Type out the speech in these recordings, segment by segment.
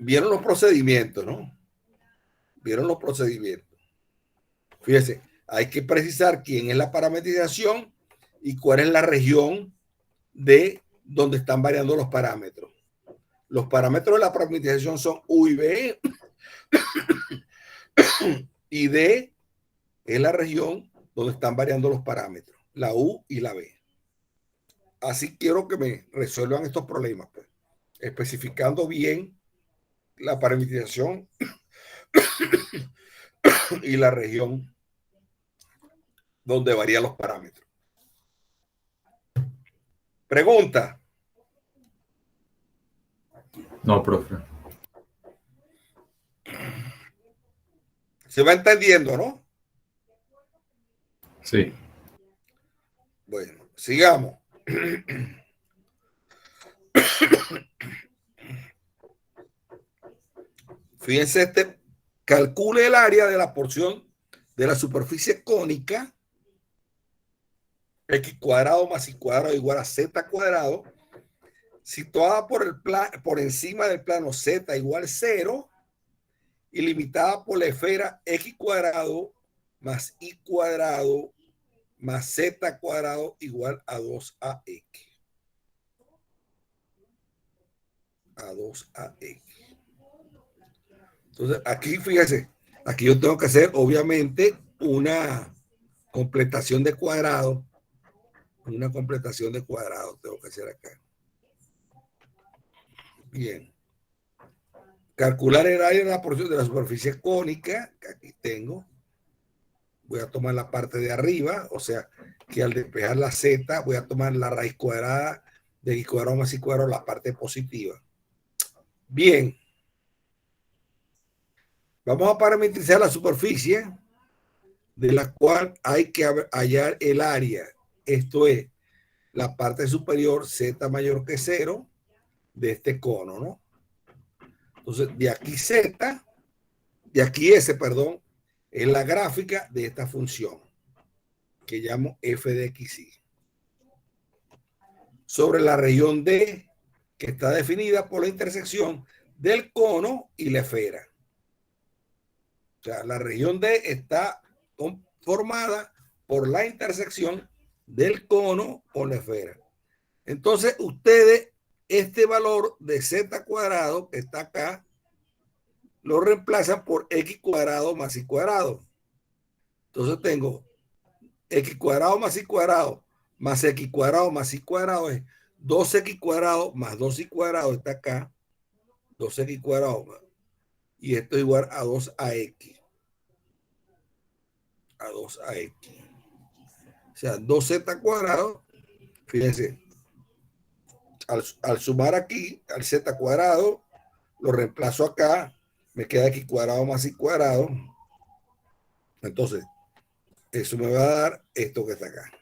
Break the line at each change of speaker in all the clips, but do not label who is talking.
vieron los procedimientos, ¿no? Vieron los procedimientos. Fíjense, hay que precisar quién es la parametrización y cuál es la región de donde están variando los parámetros. Los parámetros de la parametrización son U y B, y D es la región donde están variando los parámetros, la U y la B. Así quiero que me resuelvan estos problemas, pues, especificando bien la parametrización y la región donde varían los parámetros. Pregunta.
No, profe.
Se va entendiendo, ¿no?
Sí.
Bueno, sigamos. Fíjense, calcule el área de la porción de la superficie cónica, x cuadrado más y cuadrado igual a z cuadrado, situada por encima del plano z igual 0 y limitada por la esfera x cuadrado más y cuadrado más z cuadrado igual a 2ax. A 2ax. Entonces, aquí fíjese, aquí yo tengo que hacer obviamente una completación de cuadrado. Una completación de cuadrado tengo que hacer acá. Bien. Calcular el área de la porción de la superficie cónica, que aquí tengo. Voy a tomar la parte de arriba, o sea, que al despejar la z, voy a tomar la raíz cuadrada de x cuadrado más y cuadrado, la parte positiva. Bien. Vamos a parametrizar la superficie de la cual hay que hallar el área. Esto es la parte superior z mayor que 0 de este cono, ¿no? Entonces, de aquí z, de aquí s, perdón, es la gráfica de esta función que llamo f de xy. Sobre la región D, que está definida por la intersección del cono y la esfera. O sea, la región D está formada por la intersección del cono con la esfera. Entonces, ustedes, este valor de z cuadrado que está acá, lo reemplazan por x cuadrado más y cuadrado. Entonces tengo x cuadrado más y cuadrado más x cuadrado más y cuadrado es 2x cuadrado más 2y cuadrado está acá. 2x cuadrado más. Y esto es igual a 2ax. A 2ax. O sea, 2z cuadrado. Fíjense. Al sumar aquí al z cuadrado, lo reemplazo acá. Me queda x cuadrado más y cuadrado. Entonces, eso me va a dar esto que está acá.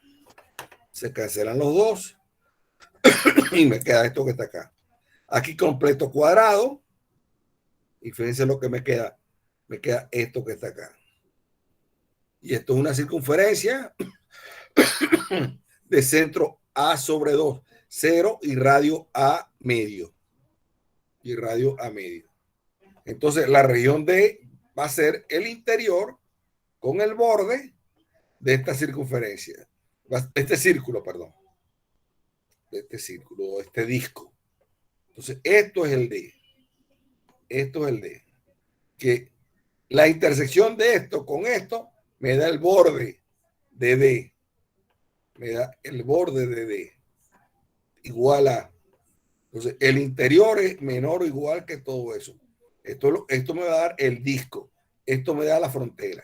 Se cancelan los dos y me queda esto que está acá. Aquí completo cuadrado y fíjense lo que me queda. Me queda esto que está acá. Y esto es una circunferencia de centro A sobre 2, 0 y radio A medio. Y radio A medio. Entonces la región D va a ser el interior con el borde de esta circunferencia. Este círculo, perdón. De este círculo, este disco. Entonces, esto es el D. Esto es el D. Que la intersección de esto con esto me da el borde de D. Me da el borde de D. Igual a. Entonces, el interior es menor o igual que todo eso. Esto me va a dar el disco. Esto me da la frontera.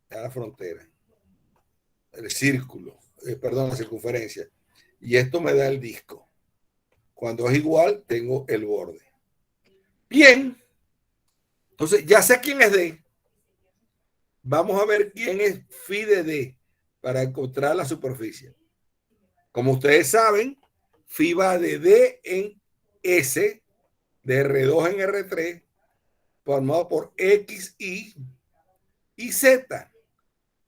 Me da la frontera. El círculo. Perdón, la circunferencia. Y esto me da el disco. Cuando es igual, tengo el borde. Bien. Entonces, ya sé quién es D. Vamos a ver quién es phi de D para encontrar la superficie. Como ustedes saben, phi va de D en S, de R2 en R3, formado por X, y Z.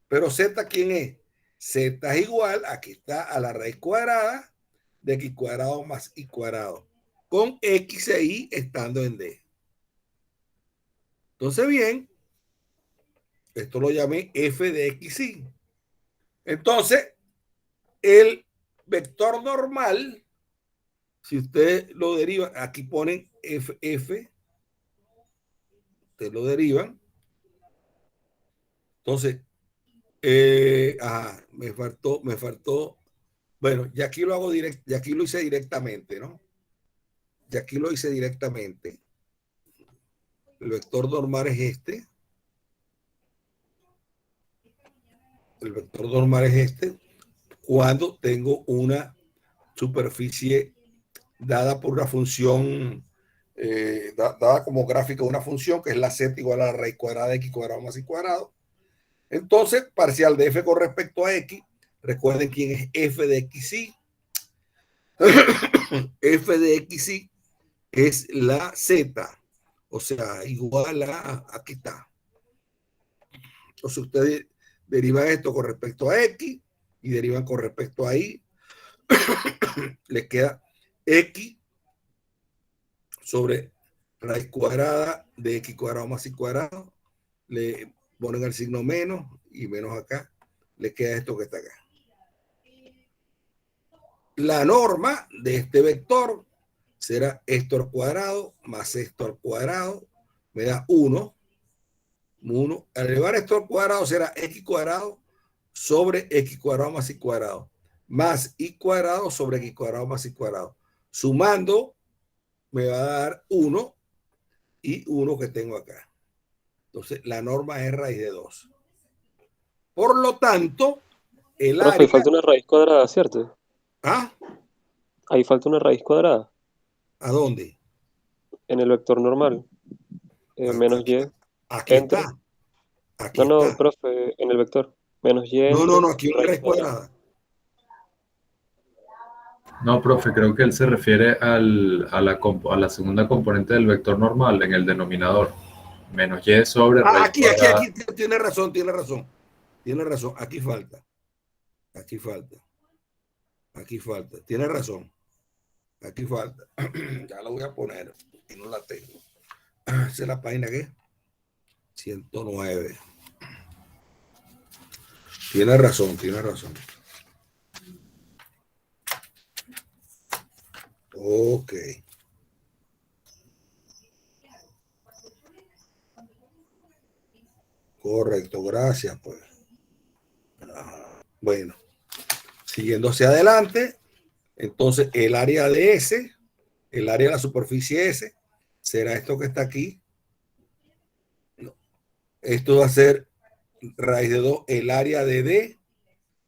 Pero Z, ¿quién es? Z es igual, aquí está, a la raíz cuadrada de X cuadrado más Y cuadrado, con X e Y estando en D. Entonces, bien, esto lo llamé f de xy. Entonces, el vector normal, si ustedes lo derivan, aquí ponen f, ustedes lo derivan. Entonces, me faltó. Bueno, ya aquí lo hago directo, ya aquí lo hice directamente, ¿no? Ya aquí lo hice directamente. El vector normal es este. El vector normal es este. Cuando tengo una superficie dada por una función, dada como gráfico de una función que es la z igual a la raíz cuadrada de x cuadrado más y cuadrado. Entonces, parcial de f con respecto a x. Recuerden quién es f de xy. F de xy es la z, o sea, igual a, aquí está. Entonces ustedes derivan esto con respecto a x y derivan con respecto a y. Les queda x sobre raíz cuadrada de x cuadrado más y cuadrado. Le ponen el signo menos y menos acá. Le queda esto que está acá. La norma de este vector será esto al cuadrado más esto al cuadrado. Me da 1. Al elevar esto al cuadrado será x cuadrado sobre x cuadrado más y cuadrado. Más y cuadrado sobre x cuadrado más y cuadrado. Sumando me va a dar 1 y 1 que tengo acá. Entonces la norma es raíz de 2. Por lo tanto, el
Profe, ahí
área...
falta una raíz cuadrada, ¿cierto?
¿Ah?
Ahí falta una raíz cuadrada
¿A dónde?
en el vector normal. Menos
Aquí,
y,
aquí está.
entre.
Aquí
No, no,
está.
profe, en el vector. Menos y
No, no, no,
entre
aquí no hay
raíz
raíz
cuadrada.
cuadrada.
No, profe, creo que él se refiere a la segunda componente del vector normal en el denominador. Menos y sobre raíz
Aquí,
cuadrada.
tiene razón, tiene razón. Tiene razón, aquí falta. Aquí falta. Aquí falta. Tiene razón. Aquí falta. Ya la voy a poner. Y no la tengo. Esa es la página que 109. Tiene razón, tiene razón. Ok. Correcto, gracias, pues. Bueno, siguiendo hacia adelante, entonces el área de S, el área de la superficie S, será esto que está aquí. Esto va a ser raíz de 2, el área de D,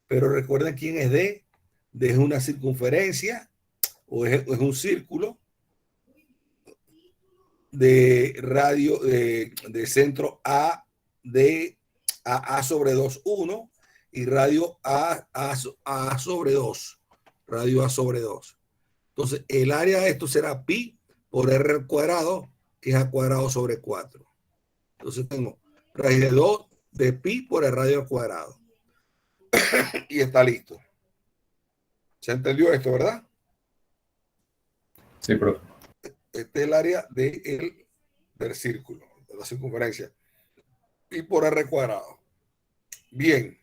pero recuerden quién es D. D es una circunferencia o es un círculo de radio de centro A sobre 2, 1 y radio A sobre 2. Radio A sobre 2. Entonces, el área de esto será pi por r al cuadrado, que es a cuadrado sobre 4. Entonces, tengo raíz de 2 de pi por el radio al cuadrado. Y está listo. ¿Se entendió esto, verdad?
Sí, profe.
Este es el área del círculo, de la circunferencia. Pi por r cuadrado. Bien.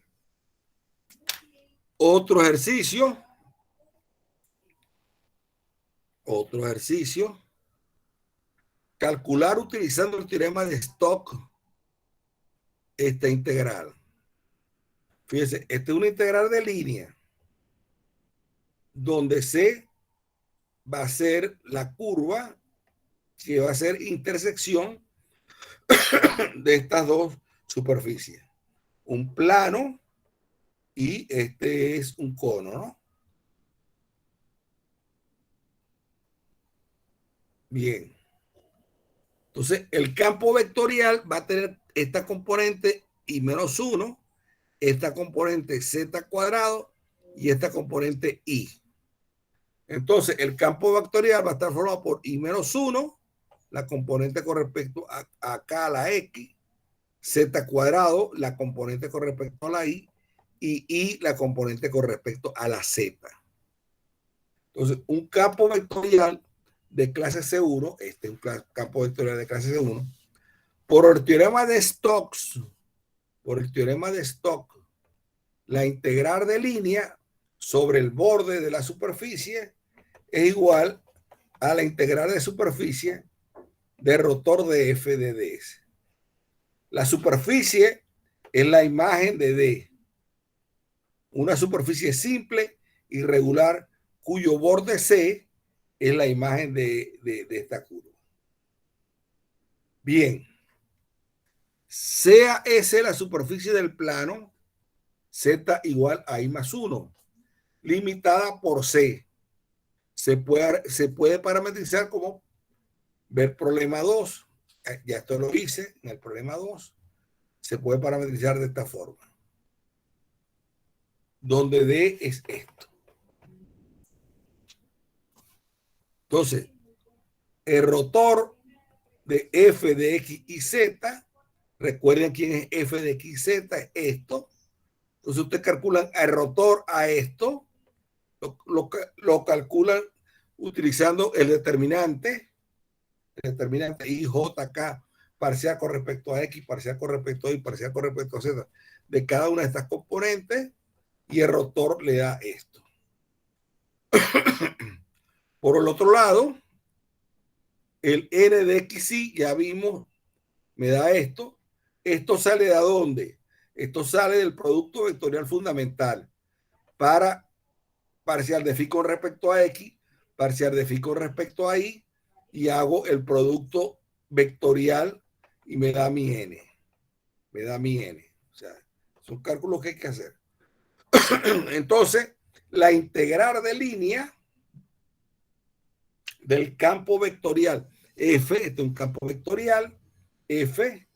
Otro ejercicio. Otro ejercicio. Calcular utilizando el teorema de Stokes esta integral. Fíjense, esta es una integral de línea donde C va a ser la curva que va a ser intersección de estas dos superficies. Un plano y este es un cono, ¿no? Bien. Entonces, el campo vectorial va a tener esta componente y menos 1, esta componente z cuadrado y esta componente i. Entonces, el campo vectorial va a estar formado por i menos 1, la componente con respecto a acá a la x, z cuadrado, la componente con respecto a la y la componente con respecto a la z. Entonces, un campo vectorial de clase C1, este es un campo vectorial de clase C1, Por el teorema de Stokes, la integral de línea sobre el borde de la superficie es igual a la integral de superficie de rotor de f de ds. La superficie es la imagen de D, una superficie simple y regular cuyo borde C es la imagen de esta curva. Bien, sea S la superficie del plano, Z igual a I más 1, limitada por C. Se puede parametrizar como ver problema 2. Ya esto lo hice en el problema 2. Se puede parametrizar de esta forma, donde D es esto. Entonces, el rotor de f de x y z, recuerden quién es f de x y z, es esto. Entonces ustedes calculan el rotor a esto, lo calculan utilizando el determinante IJK, parcial con respecto a x, parcial con respecto a y, parcial con respecto a z, de cada una de estas componentes, y el rotor le da esto. Por el otro lado, el n de x y ya vimos, me da esto. ¿Esto sale de dónde? Esto sale del producto vectorial fundamental para parcial de phi con respecto a x, parcial de phi con respecto a y, y hago el producto vectorial y me da mi n. Me da mi n. O sea, son cálculos que hay que hacer. Entonces, la integral de línea del campo vectorial F, este es un campo vectorial, F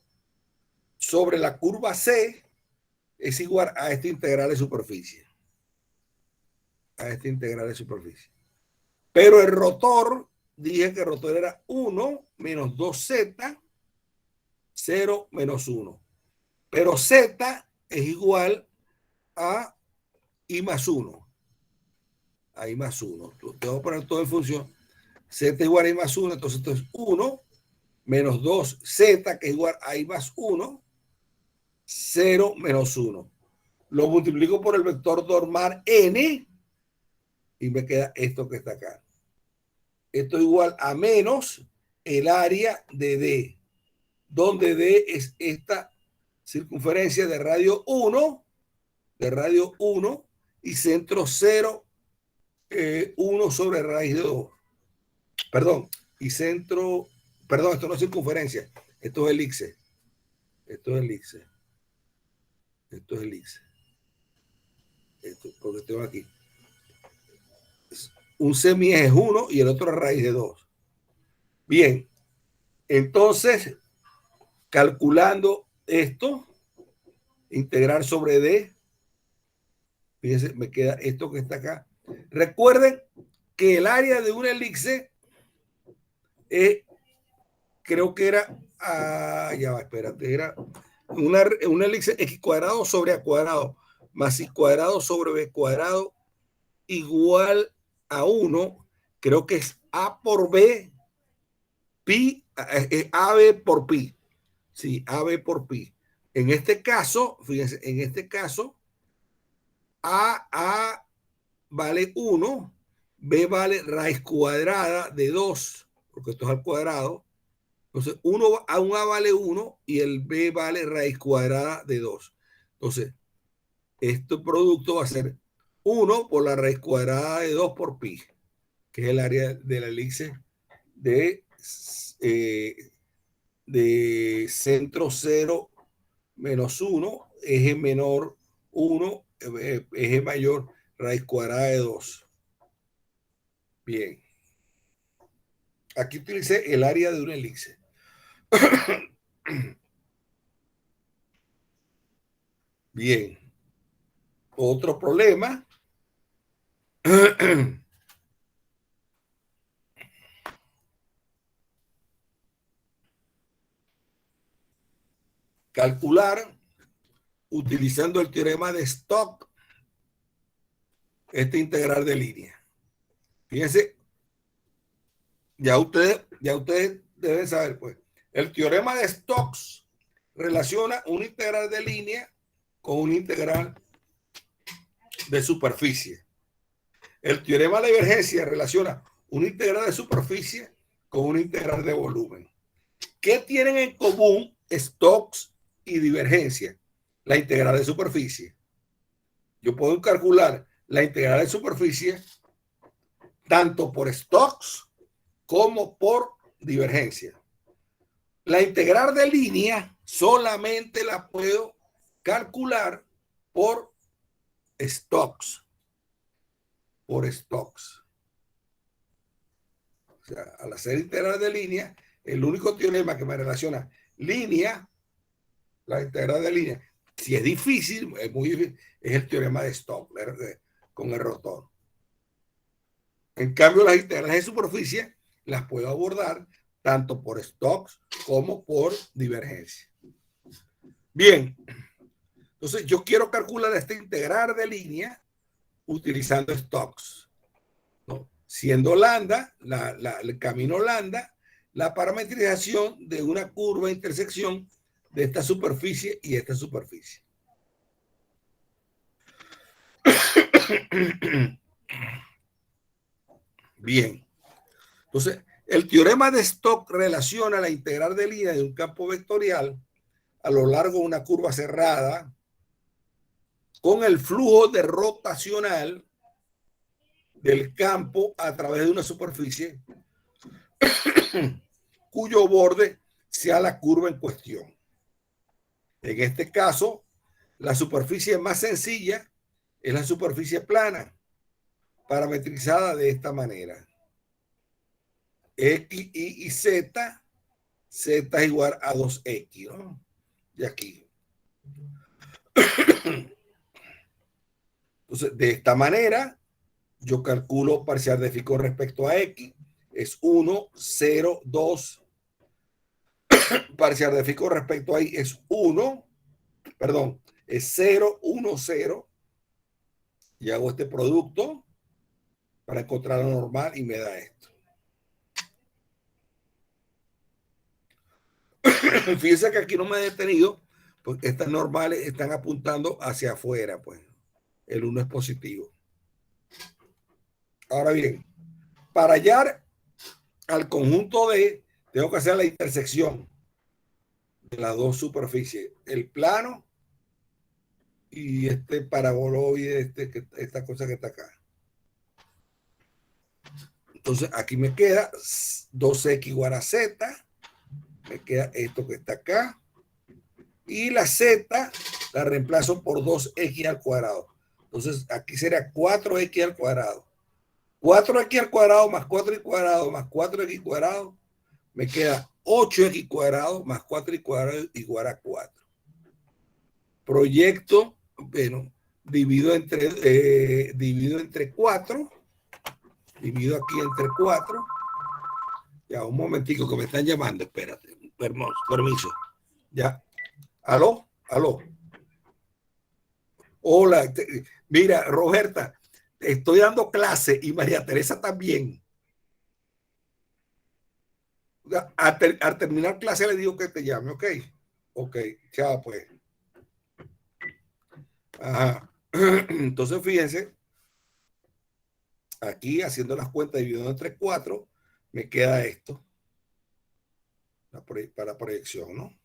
sobre la curva C es igual a esta integral de superficie. A esta integral de superficie. Pero el rotor, dije que el rotor era 1 menos 2z, 0 menos 1. Pero z es igual a i más 1. A i más 1. Te voy a poner todo en función. Z es igual a i más 1, entonces esto es 1 menos 2z, que es igual a i más 1, 0 menos 1. Lo multiplico por el vector normal n y me queda esto que está acá. Esto es igual a menos el área de D, donde D es esta circunferencia de radio 1, y centro 0, 1 sobre raíz de 2. Perdón, y centro, perdón, esto no es circunferencia, esto es elipse. Esto es elipse. Esto es elipse. Esto, porque tengo aquí. Un semieje es 1 y el otro es raíz de 2. Bien, entonces, calculando esto, integral sobre D, fíjense, me queda esto que está acá. Recuerden que el área de una elipse es, creo que era, ya va, espérate, era una elipse x cuadrado sobre a cuadrado más y cuadrado sobre b cuadrado igual a 1, creo que es a por b, pi, ab por pi. Sí, AB por pi. En este caso, fíjense, en este caso, A vale 1, B vale raíz cuadrada de 2, porque esto es al cuadrado. Entonces, un A vale 1 y el B vale raíz cuadrada de 2. Entonces, este producto va a ser 1 por la raíz cuadrada de 2 por pi, que es el área de la elipse de centro 0 menos 1, eje menor 1, eje mayor raíz cuadrada de 2. Bien. Aquí utilicé el área de una elipse. Bien. Otro problema. Calcular utilizando el teorema de Stokes esta integral de línea. Fíjense, ya ustedes deben saber, pues, El teorema de Stokes relaciona un integral de línea con un integral de superficie. El teorema de divergencia relaciona un integral de superficie con un integral de volumen. ¿Qué tienen en común Stokes y divergencia? La integral de superficie. Yo puedo calcular la integral de superficie tanto por Stokes como por divergencia. La integral de línea solamente la puedo calcular por Stokes. Por Stokes. O sea, al hacer integral de línea, el único teorema que me relaciona línea, la integral de línea, si es difícil, es muy difícil, es el teorema de Stokes con el rotor. En cambio, las integrales de superficie las puedo abordar tanto por Stokes como por divergencia. Bien, entonces yo quiero calcular este integral de línea utilizando Stokes, ¿no? Siendo lambda, el camino lambda, la parametrización de una curva de intersección de esta superficie y esta superficie. Bien, entonces el teorema de Stokes relaciona la integral de línea de un campo vectorial a lo largo de una curva cerrada con el flujo de rotacional del campo a través de una superficie cuyo borde sea la curva en cuestión. En este caso, la superficie más sencilla es la superficie plana, parametrizada de esta manera. X, Y y Z, Z es igual a 2X, ¿no? De aquí. Entonces, de esta manera, yo calculo parcial de phi con respecto a X, es 1, 0, 2. Parcial de phi con respecto a Y es 1, perdón, es 0, 1, 0. Y hago este producto para encontrar lo normal y me da esto. Fíjense que aquí no me he detenido, porque estas normales están apuntando hacia afuera, pues. El 1 es positivo. Ahora bien, para hallar al conjunto D, tengo que hacer la intersección de las dos superficies, el plano y este paraboloide, esta cosa que está acá. Entonces aquí me queda 2x igual a z, me queda esto que está acá, y la z la reemplazo por 2x al cuadrado. Entonces aquí sería 4x al cuadrado. 4x al cuadrado más 4x cuadrado más 4x cuadrado, me queda 8x cuadrado más 4x cuadrado igual a 4. Proyecto, bueno, divido entre 4, divido aquí entre 4. Ya, un momentico que me están llamando, espérate, permiso. Ya, aló. Hola, mira, Roberta, estoy dando clase y María Teresa también. Al terminar clase le digo que te llame, ¿ok? Ok, chao pues. Ajá. Entonces fíjense, aquí haciendo las cuentas dividiendo entre 4, me queda esto para proyección, ¿no?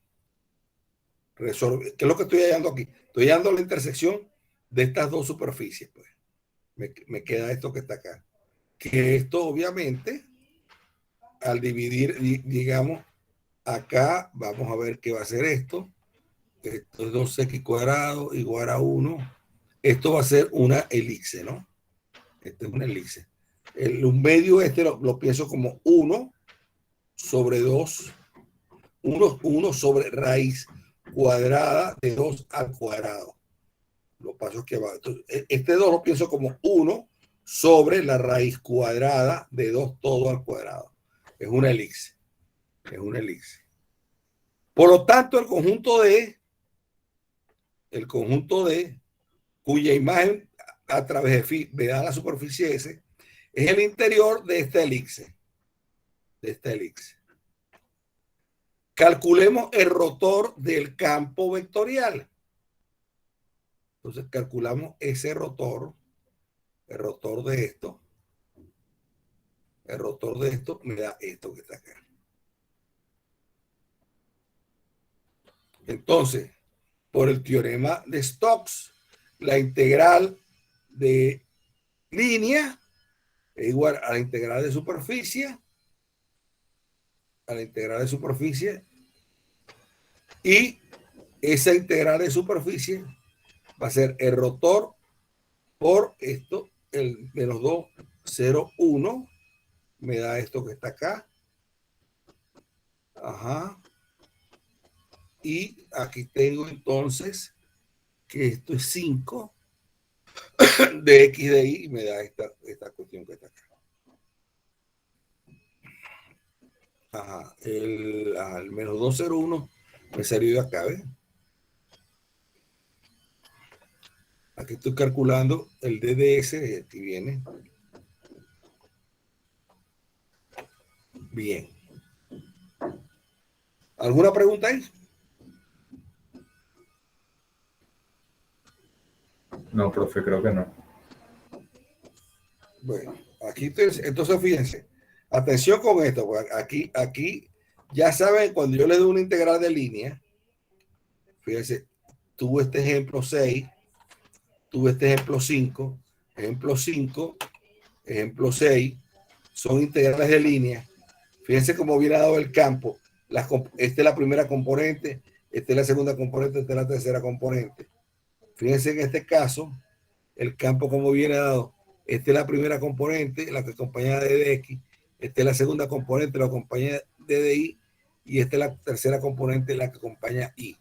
¿Qué es lo que estoy hallando aquí? Estoy hallando la intersección de estas dos superficies, pues. Me queda esto que está acá. Que esto, obviamente, al dividir, digamos, acá, vamos a ver qué va a ser esto. Esto es 2x cuadrado igual a 1. Esto va a ser una elipse, ¿no? Esto es una elipse. Un medio lo pienso como 1 sobre 2. 1 sobre raíz cuadrada de 2 al cuadrado. Los pasos que va. Entonces, este 2 lo pienso como 1 sobre la raíz cuadrada de 2 todo al cuadrado. Es una elipse. Es una elipse. Por lo tanto, el conjunto D, cuya imagen a través de phi me da la superficie S, es el interior de esta elipse. calculemos el rotor del campo vectorial. Entonces calculamos ese rotor, el rotor de esto. El rotor de esto me da esto que está acá. Entonces, por el teorema de Stokes, la integral de línea es igual a la integral de superficie, y esa integral de superficie va a ser el rotor por esto, el menos 2, 0, 1, me da esto que está acá. Ajá. Y aquí tengo entonces que esto es 5 de X de Y y me da esta cuestión que está acá. Ajá. El menos 201 me salió de acá, ¿ves? Aquí estoy calculando el DDS, aquí viene. Bien. ¿Alguna pregunta ahí?
No, profe, creo que no.
Bueno, aquí entonces fíjense, atención con esto, aquí ya saben, cuando yo le doy una integral de línea, fíjense, tuve este ejemplo 6, tuve este ejemplo 5, ejemplo 5, ejemplo 6, son integrales de línea. Fíjense cómo viene dado el campo. Esta es la primera componente, esta es la segunda componente, esta es la tercera componente. Fíjense en este caso, el campo como viene dado. Esta es la primera componente, la que acompaña de DX. Esta es la segunda componente, la que acompaña de DI. Y esta es la tercera componente, la que acompaña I.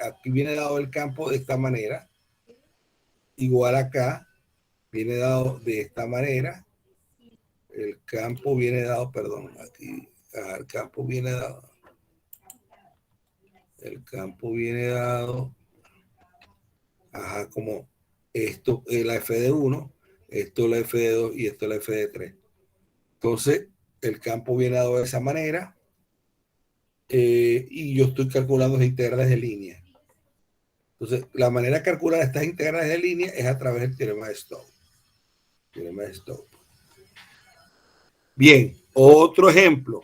Aquí viene dado el campo de esta manera. Igual acá, viene dado de esta manera. El campo viene dado, perdón, aquí, el campo viene dado. El campo viene dado, ajá, como esto es la F de 1, esto es la F de 2 y esto es la F de 3. Entonces, el campo viene dado de esa manera y yo estoy calculando las integrales de línea. Entonces, la manera de calcular estas integrales de línea es a través del teorema de Stokes. Bien, otro ejemplo.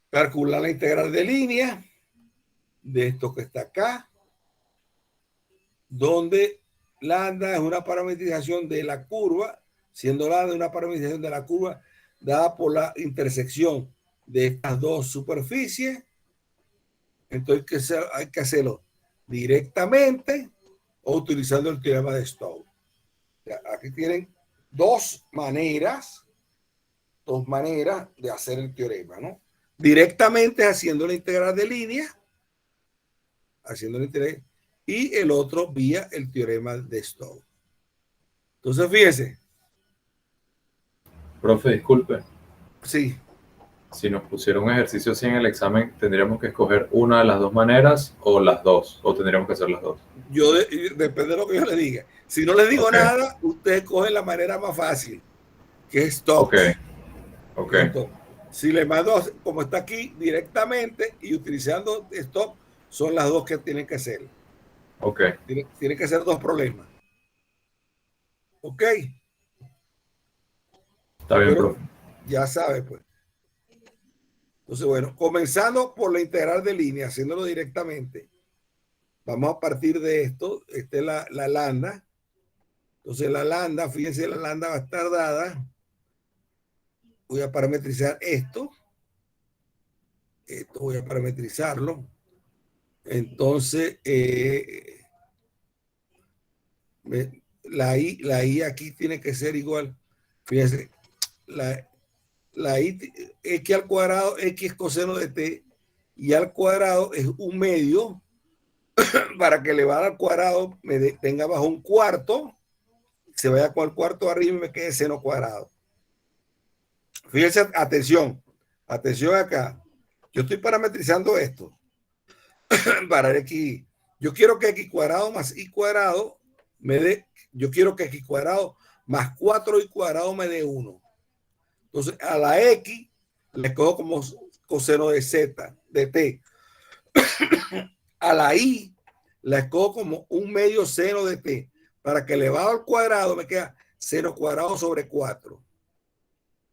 Calcular la integral de línea de esto que está acá, donde lambda es una parametrización de la curva, siendo lambda una parametrización de la curva dada por la intersección de estas dos superficies. Entonces hay que hacerlo directamente o utilizando el teorema de Stokes. Aquí tienen dos maneras de hacer el teorema, ¿no? Directamente haciendo la integral de línea, y el otro vía el teorema de Stokes. Entonces, fíjese.
Profe, disculpe.
Sí.
Si nos pusieron un ejercicio así en el examen, ¿tendríamos que escoger una de las dos maneras o las dos? ¿O tendríamos que hacer las dos?
Depende de lo que yo le diga. Si no les digo nada, ustedes cogen la manera más fácil, que es Stokes.
Ok.
Entonces, si le mando, como está aquí, directamente y utilizando Stokes, son las dos que tienen que hacer.
Ok.
Tienen que ser dos problemas. Ok.
Está bien, profe.
Ya sabe, pues. Entonces, bueno, comenzando por la integral de línea, haciéndolo directamente. Vamos a partir de esto. Esta es la lambda. Entonces, la lambda, fíjense, la lambda va a estar dada. Voy a parametrizar esto. Esto voy a parametrizarlo. Entonces, la I aquí tiene que ser igual. Fíjense, la I, X al cuadrado, X es coseno de T, y al cuadrado es un medio para que elevado al cuadrado tenga bajo un cuarto, se vaya con el cuarto arriba y me quede seno cuadrado. Fíjense, atención acá. Yo estoy parametrizando esto para X. Yo quiero que X cuadrado más Y cuadrado me dé, yo quiero que X cuadrado más 4Y cuadrado me dé 1. Entonces, a la X le cojo como coseno de Z, de T. A la Y la escojo como un medio seno de T. Para que elevado al cuadrado me queda seno cuadrado sobre 4.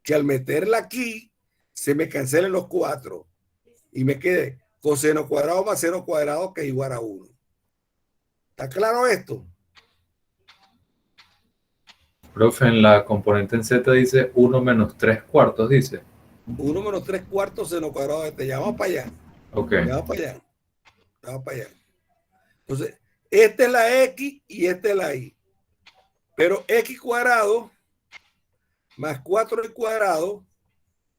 Que al meterla aquí se me cancelen los 4 y me quede coseno cuadrado más seno cuadrado, que es igual a 1. ¿Está claro esto?
Profe, en la componente en Z dice 1 menos 3 cuartos, dice.
1 menos 3 cuartos seno cuadrado de T. Ya vamos para allá.
Ok.
Ya vamos para allá. Vamos para allá. Entonces, esta es la X y esta es la Y. Pero X cuadrado más 4 al cuadrado,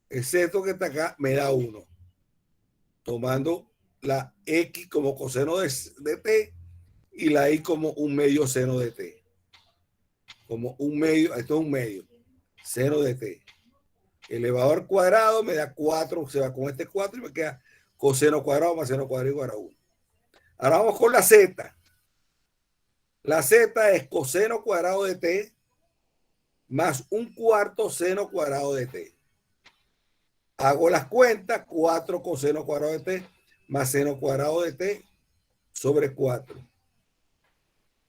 excepto que está acá, me da 1. Tomando la X como coseno de T y la Y como un medio seno de T. Como un medio, esto es un medio, seno de T. Elevado al cuadrado me da 4, se va con este 4 y me queda coseno cuadrado más seno cuadrado igual a 1. Ahora vamos con la Z. La Z es coseno cuadrado de T más un cuarto seno cuadrado de T. Hago las cuentas, 4 coseno cuadrado de T más seno cuadrado de T sobre 4.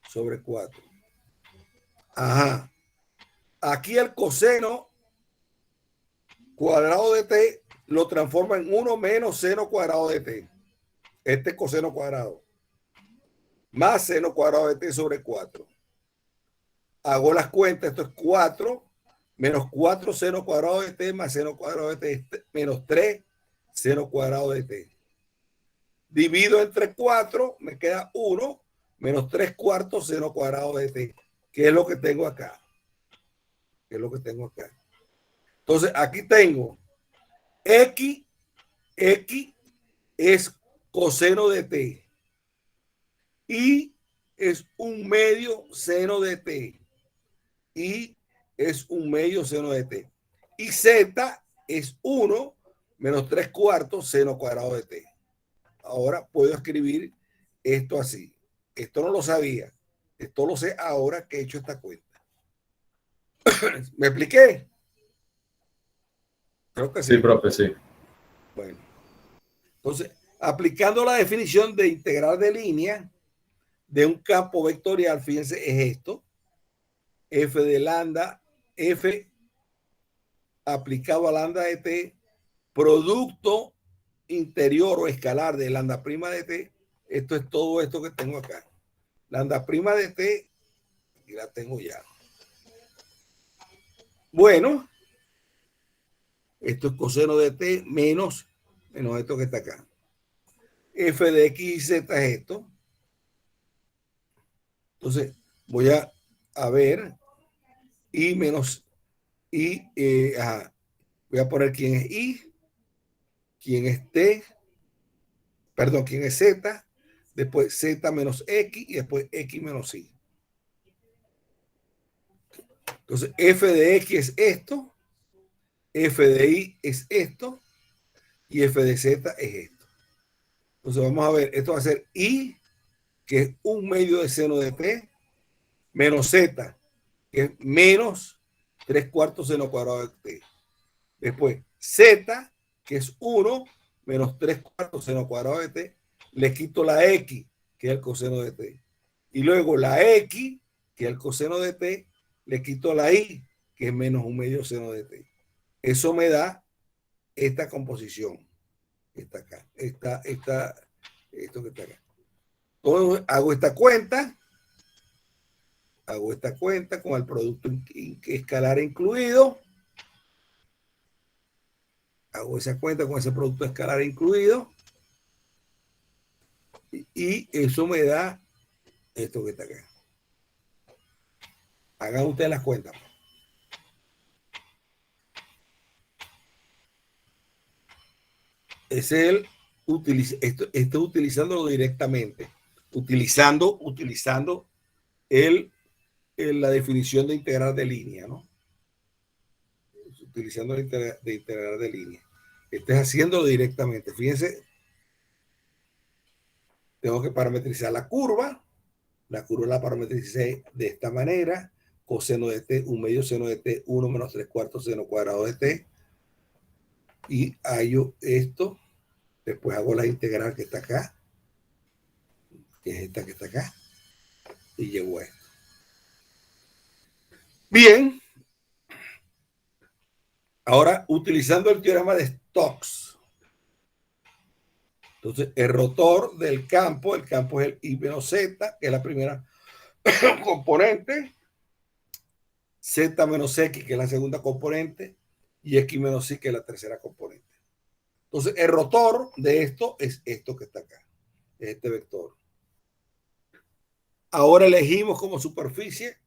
Sobre 4. Ajá. Aquí el coseno cuadrado de T lo transforma en 1 menos seno cuadrado de T. Este es coseno cuadrado. Más seno cuadrado de T sobre 4. Hago las cuentas, esto es 4 menos 4 seno cuadrado de T más seno cuadrado de T menos 3 seno cuadrado de T. Divido entre 4, me queda 1 menos 3 cuartos seno cuadrado de T, que es lo que tengo acá. Que es lo que tengo acá. Entonces, aquí tengo X es coseno de T. Y es un medio seno de T. Y es un medio seno de T. Y Z es 1 menos 3 cuartos seno cuadrado de T. Ahora puedo escribir esto así. Esto no lo sabía. Esto lo sé ahora que he hecho esta cuenta. ¿Me expliqué? Creo que sí.
Sí, profe, sí.
Bueno. Entonces, aplicando la definición de integral de línea de un campo vectorial, fíjense, es esto. F de lambda, F aplicado a lambda de T, producto interior o escalar de lambda prima de T. Esto es todo esto que tengo acá. Lambda prima de T, y la tengo ya. Bueno, esto es coseno de T menos esto que está acá. F de X y Z es esto. Entonces, voy a ver I menos I. Voy a poner quién es I, quién es T, perdón, quién es Z, después Z menos X y después X menos Y. Entonces, F de X es esto, F de Y es esto y F de Z es esto. Entonces, vamos a ver, esto va a ser I, que es un medio de seno de T, menos Z, que es menos 3 cuartos seno cuadrado de T. Después, Z, que es 1 menos 3 cuartos seno cuadrado de T, le quito la X, que es el coseno de T. Y luego la X, que es el coseno de T, le quito la Y, que es menos un medio seno de T. Eso me da esta composición. Esta acá. Esto que está acá. Entonces, hago esta cuenta con el producto escalar incluido. Hago esa cuenta con ese producto escalar incluido. Y eso me da esto que está acá. Hagan ustedes las cuentas. Es el esto utilizándolo directamente. Utilizando la definición de integral de línea, ¿no? Utilizando la integral de línea. Este es haciéndolo directamente. Fíjense, tengo que parametrizar la curva. La curva la parametricé de esta manera. coseno de t, 1 medio seno de t, 1 menos 3/4 seno cuadrado de t. Y hallo esto. Después hago la integral que está acá, que es esta que está acá. Y llego a esto. Bien. Ahora, utilizando el teorema de Stokes. Entonces, el rotor del campo, el campo es el I menos Z, que es la primera componente, Z menos X, que es la segunda componente, y X menos Y, que es la tercera componente. Entonces, el rotor de esto es esto que está acá, es este vector. Ahora elegimos como superficie,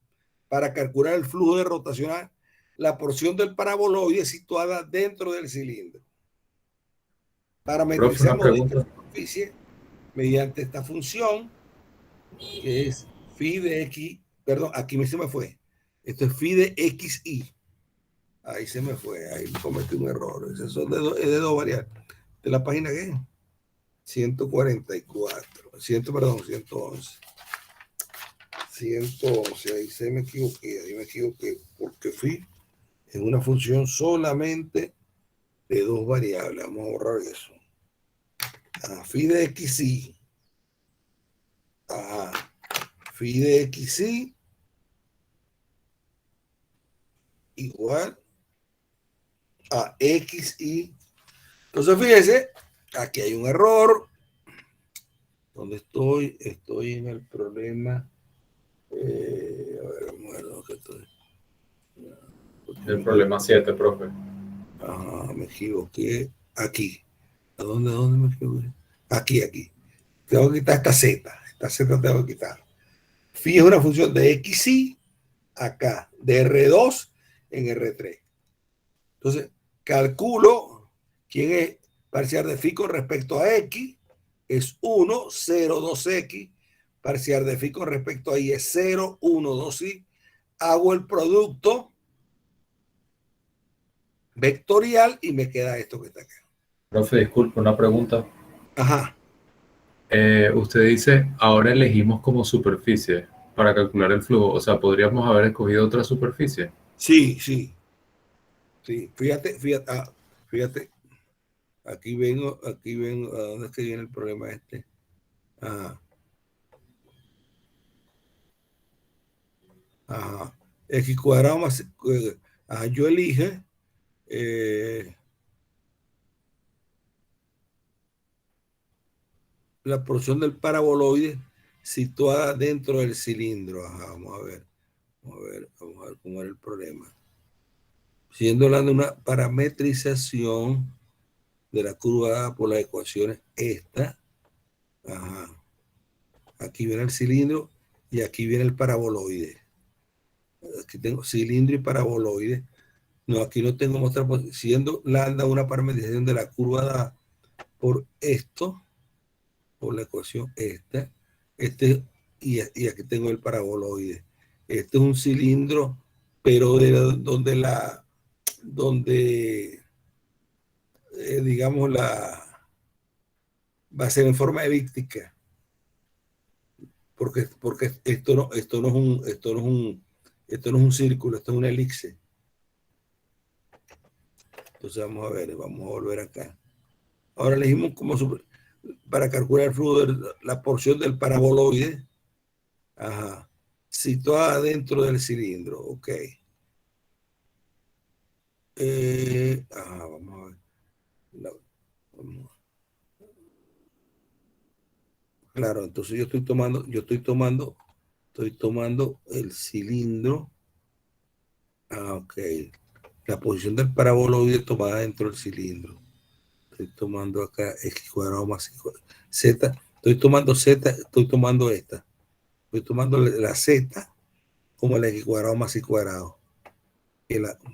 para calcular el flujo de rotacional, la porción del paraboloide situada dentro del cilindro. Parametrizamos esta superficie mediante esta función, que es phi de x, perdón, aquí se me fue. Esto es phi de xi. Ahí se me fue, ahí cometí un error. Eso es de dos variables. ¿De la página qué? 144. 111. 111, ahí me equivoqué, porque phi es una función solamente de dos variables. Vamos a borrar eso. Phi de xi. Phi de xi igual a xi. Entonces, fíjense, aquí hay un error. ¿Dónde estoy? Estoy en el problema. A ver, vamos a ver dónde estoy.
El problema 7, profe.
Me equivoqué. Aquí. ¿A dónde me equivoqué? Aquí. Tengo que quitar esta Z. Esta Z tengo que quitar. Phi es una función de xi acá, de R2 en R3. Entonces, calculo quién es parcial de phi con respecto a x, es 1, 0, 2x. Parcial de phi con respecto a y es 0, 1, 2y. Hago el producto vectorial y me queda esto que está acá.
Profe, disculpe, una pregunta.
Ajá.
Usted dice, ahora elegimos como superficie para calcular el flujo. O sea, ¿podríamos haber escogido otra superficie?
Sí. Fíjate. Aquí vengo, ¿a dónde es que viene el problema este? Ajá. X cuadrado más, yo elige la porción del paraboloide situada dentro del cilindro. Vamos a ver cómo era el problema. Siendo hablando de una parametrización de la curva dada por las ecuaciones esta. Aquí viene el cilindro y aquí viene el paraboloide. Aquí tengo cilindro y paraboloide. No, aquí no tengo otra posición. Siendo lambda una parametrización de la curva dada por esto, por la ecuación esta, y aquí tengo el paraboloide. Este es un cilindro, pero donde digamos va a ser en forma elíptica, porque esto no es un círculo, esto es una elipse. Entonces vamos a volver acá. Ahora elegimos para calcular el flujo de la porción del paraboloide, situada dentro del cilindro. Ok. Vamos a ver. Claro, entonces yo estoy tomando el cilindro. Ok. La posición del paraboloide tomada dentro del cilindro. Estoy tomando acá x cuadrado más z. Estoy tomando z, estoy tomando esta. Estoy tomando la z como el x cuadrado más y cuadrado.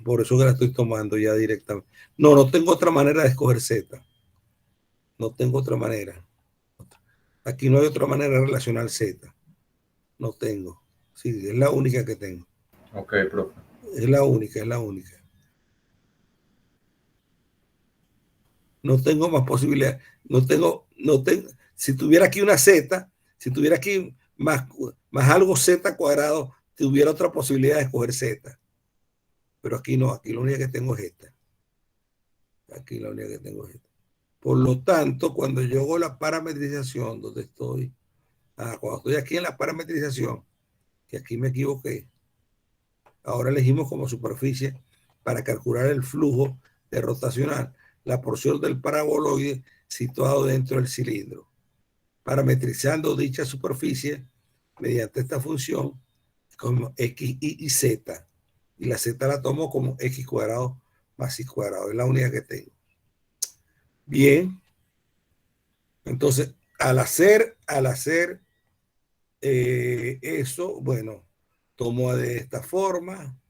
Por eso que la estoy tomando ya directamente. No tengo otra manera de escoger z. No tengo otra manera. Aquí no hay otra manera de relacionar z. No tengo. Sí, es la única que tengo.
Ok, profe.
Es la única. No tengo más posibilidades. No tengo. Si tuviera aquí una z, si tuviera aquí más algo z cuadrado, tuviera otra posibilidad de escoger Z. Pero aquí no, aquí la única que tengo es esta. Aquí la única que tengo es esta. Por lo tanto, cuando yo hago la parametrización, donde estoy, cuando estoy aquí en la parametrización, que aquí me equivoqué, ahora elegimos como superficie para calcular el flujo de rotacional la porción del paraboloide situado dentro del cilindro, parametrizando dicha superficie mediante esta función como x, y z. Y la z la tomo como x cuadrado más y cuadrado. Es la única que tengo. Bien. Entonces, al hacer eso, bueno, tomo A de esta forma,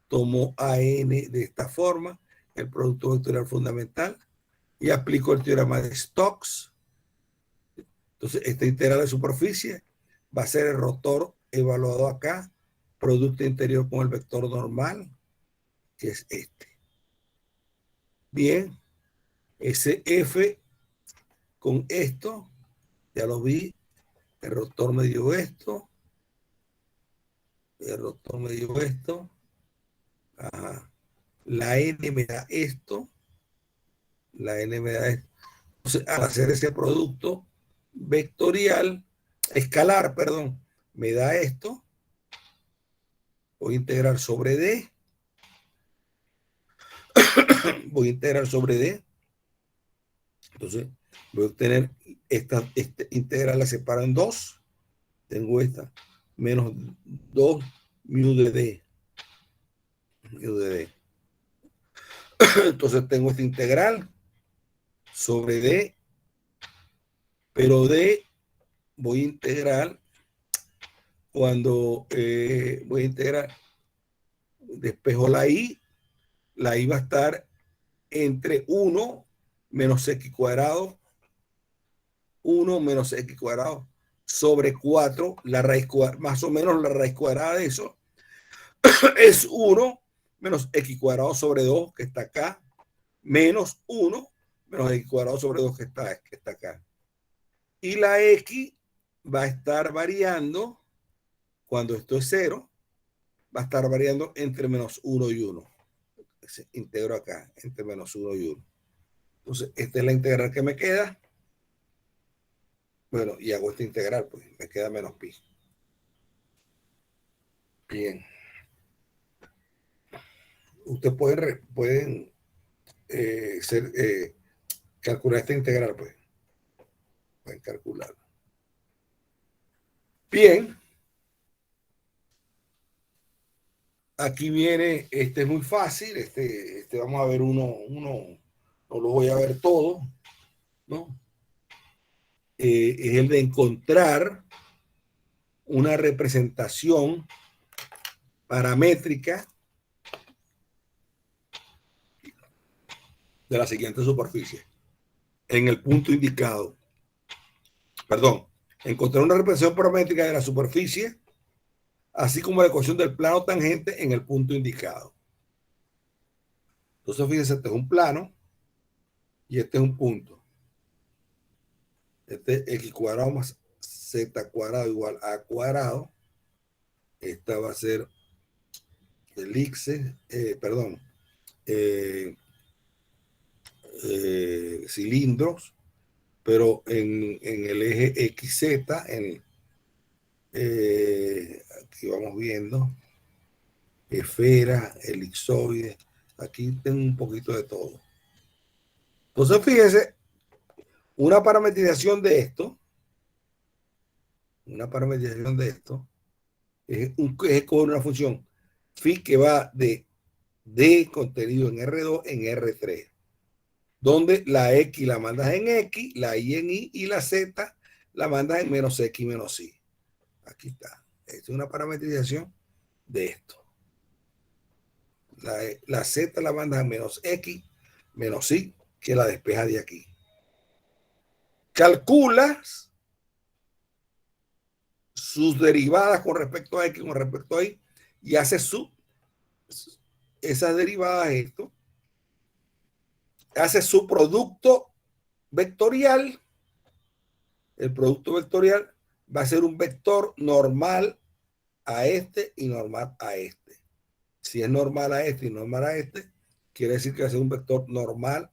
tomo AN de esta forma, el producto vectorial fundamental, y aplico el teorema de Stokes. Entonces, esta integral de superficie va a ser el rotor evaluado acá, producto interior con el vector normal, que es este. Bien, ese F con esto, ya lo vi, el rotor me dio esto, el rotor me dio esto, ajá. La N me da esto, la N me da esto. Entonces, al hacer ese producto vectorial, escalar, perdón, me da esto, voy a integrar sobre D, voy a integrar sobre D, entonces voy a obtener esta integral, la separo en 2, tengo esta, menos 2 mu de D, mu de D. Entonces tengo esta integral sobre D, pero D voy a integrar cuando voy a integrar, despejo la I va a estar entre 1 menos x cuadrado, 1 menos x cuadrado sobre 4, la raíz cuadrada, más o menos la raíz cuadrada de eso es 1 menos x cuadrado sobre 2, que está acá, menos 1 menos x cuadrado sobre 2, que está acá. Y la x va a estar variando, cuando esto es 0, va a estar variando entre menos 1 y 1. Integro acá, entre menos 1 y 1. Entonces, esta es la integral que me queda. Bueno, y hago esta integral, pues me queda menos pi. Bien. Ustedes pueden calcular esta integral, pues. Pueden calcularla. Bien. Aquí viene, este es muy fácil, este vamos a ver uno, no lo voy a ver todo, ¿no? Es el de encontrar una representación paramétrica de la siguiente superficie en el punto indicado. Perdón, encontrar una representación paramétrica de la superficie, así como la ecuación del plano tangente en el punto indicado. Entonces, fíjense, este es un plano y este es un punto. Este es x cuadrado más z cuadrado igual a cuadrado. Esta va a ser elipse, cilindros, pero en el eje XZ, aquí vamos viendo, esfera, elipsoide, aquí tengo un poquito de todo. Entonces, fíjense, una parametrización de esto es con una función phi que va de D contenido en R2 en R3, donde la X la mandas en X, la Y en Y y la Z la mandas en menos X menos Y. Aquí está. Esta es una parametrización de esto. La Z la mandas en menos X menos Y, que la despeja de aquí. Calculas sus derivadas con respecto a X, con respecto a Y, y haces esas derivadas, hace su producto vectorial. El producto vectorial va a ser un vector normal a este y normal a este. Si es normal a este y normal a este, quiere decir que va a ser un vector normal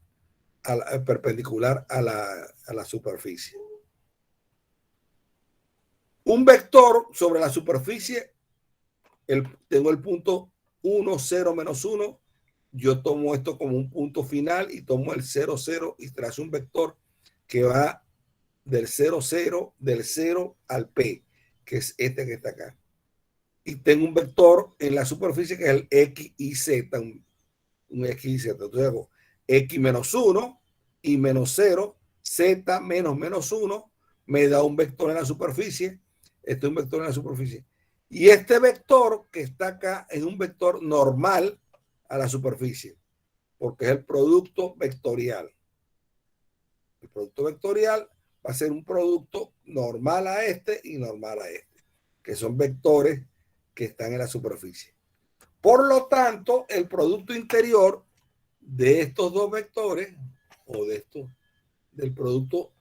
perpendicular a la superficie. Un vector sobre la superficie, tengo el punto 1, 0, menos 1. Yo tomo esto como un punto final y tomo el 0, 0 y trazo un vector que va del 0, 0, del 0 al P, que es este que está acá. Y tengo un vector en la superficie que es el X y Z, un X y Z. Entonces hago X menos 1 y menos 0, Z menos menos 1, me da un vector en la superficie. Este es un vector en la superficie. Y este vector que está acá es un vector normal a la superficie, porque es el producto vectorial. El producto vectorial va a ser un producto normal a este y normal a este, que son vectores que están en la superficie. Por lo tanto, el producto interior de estos dos vectores, o del producto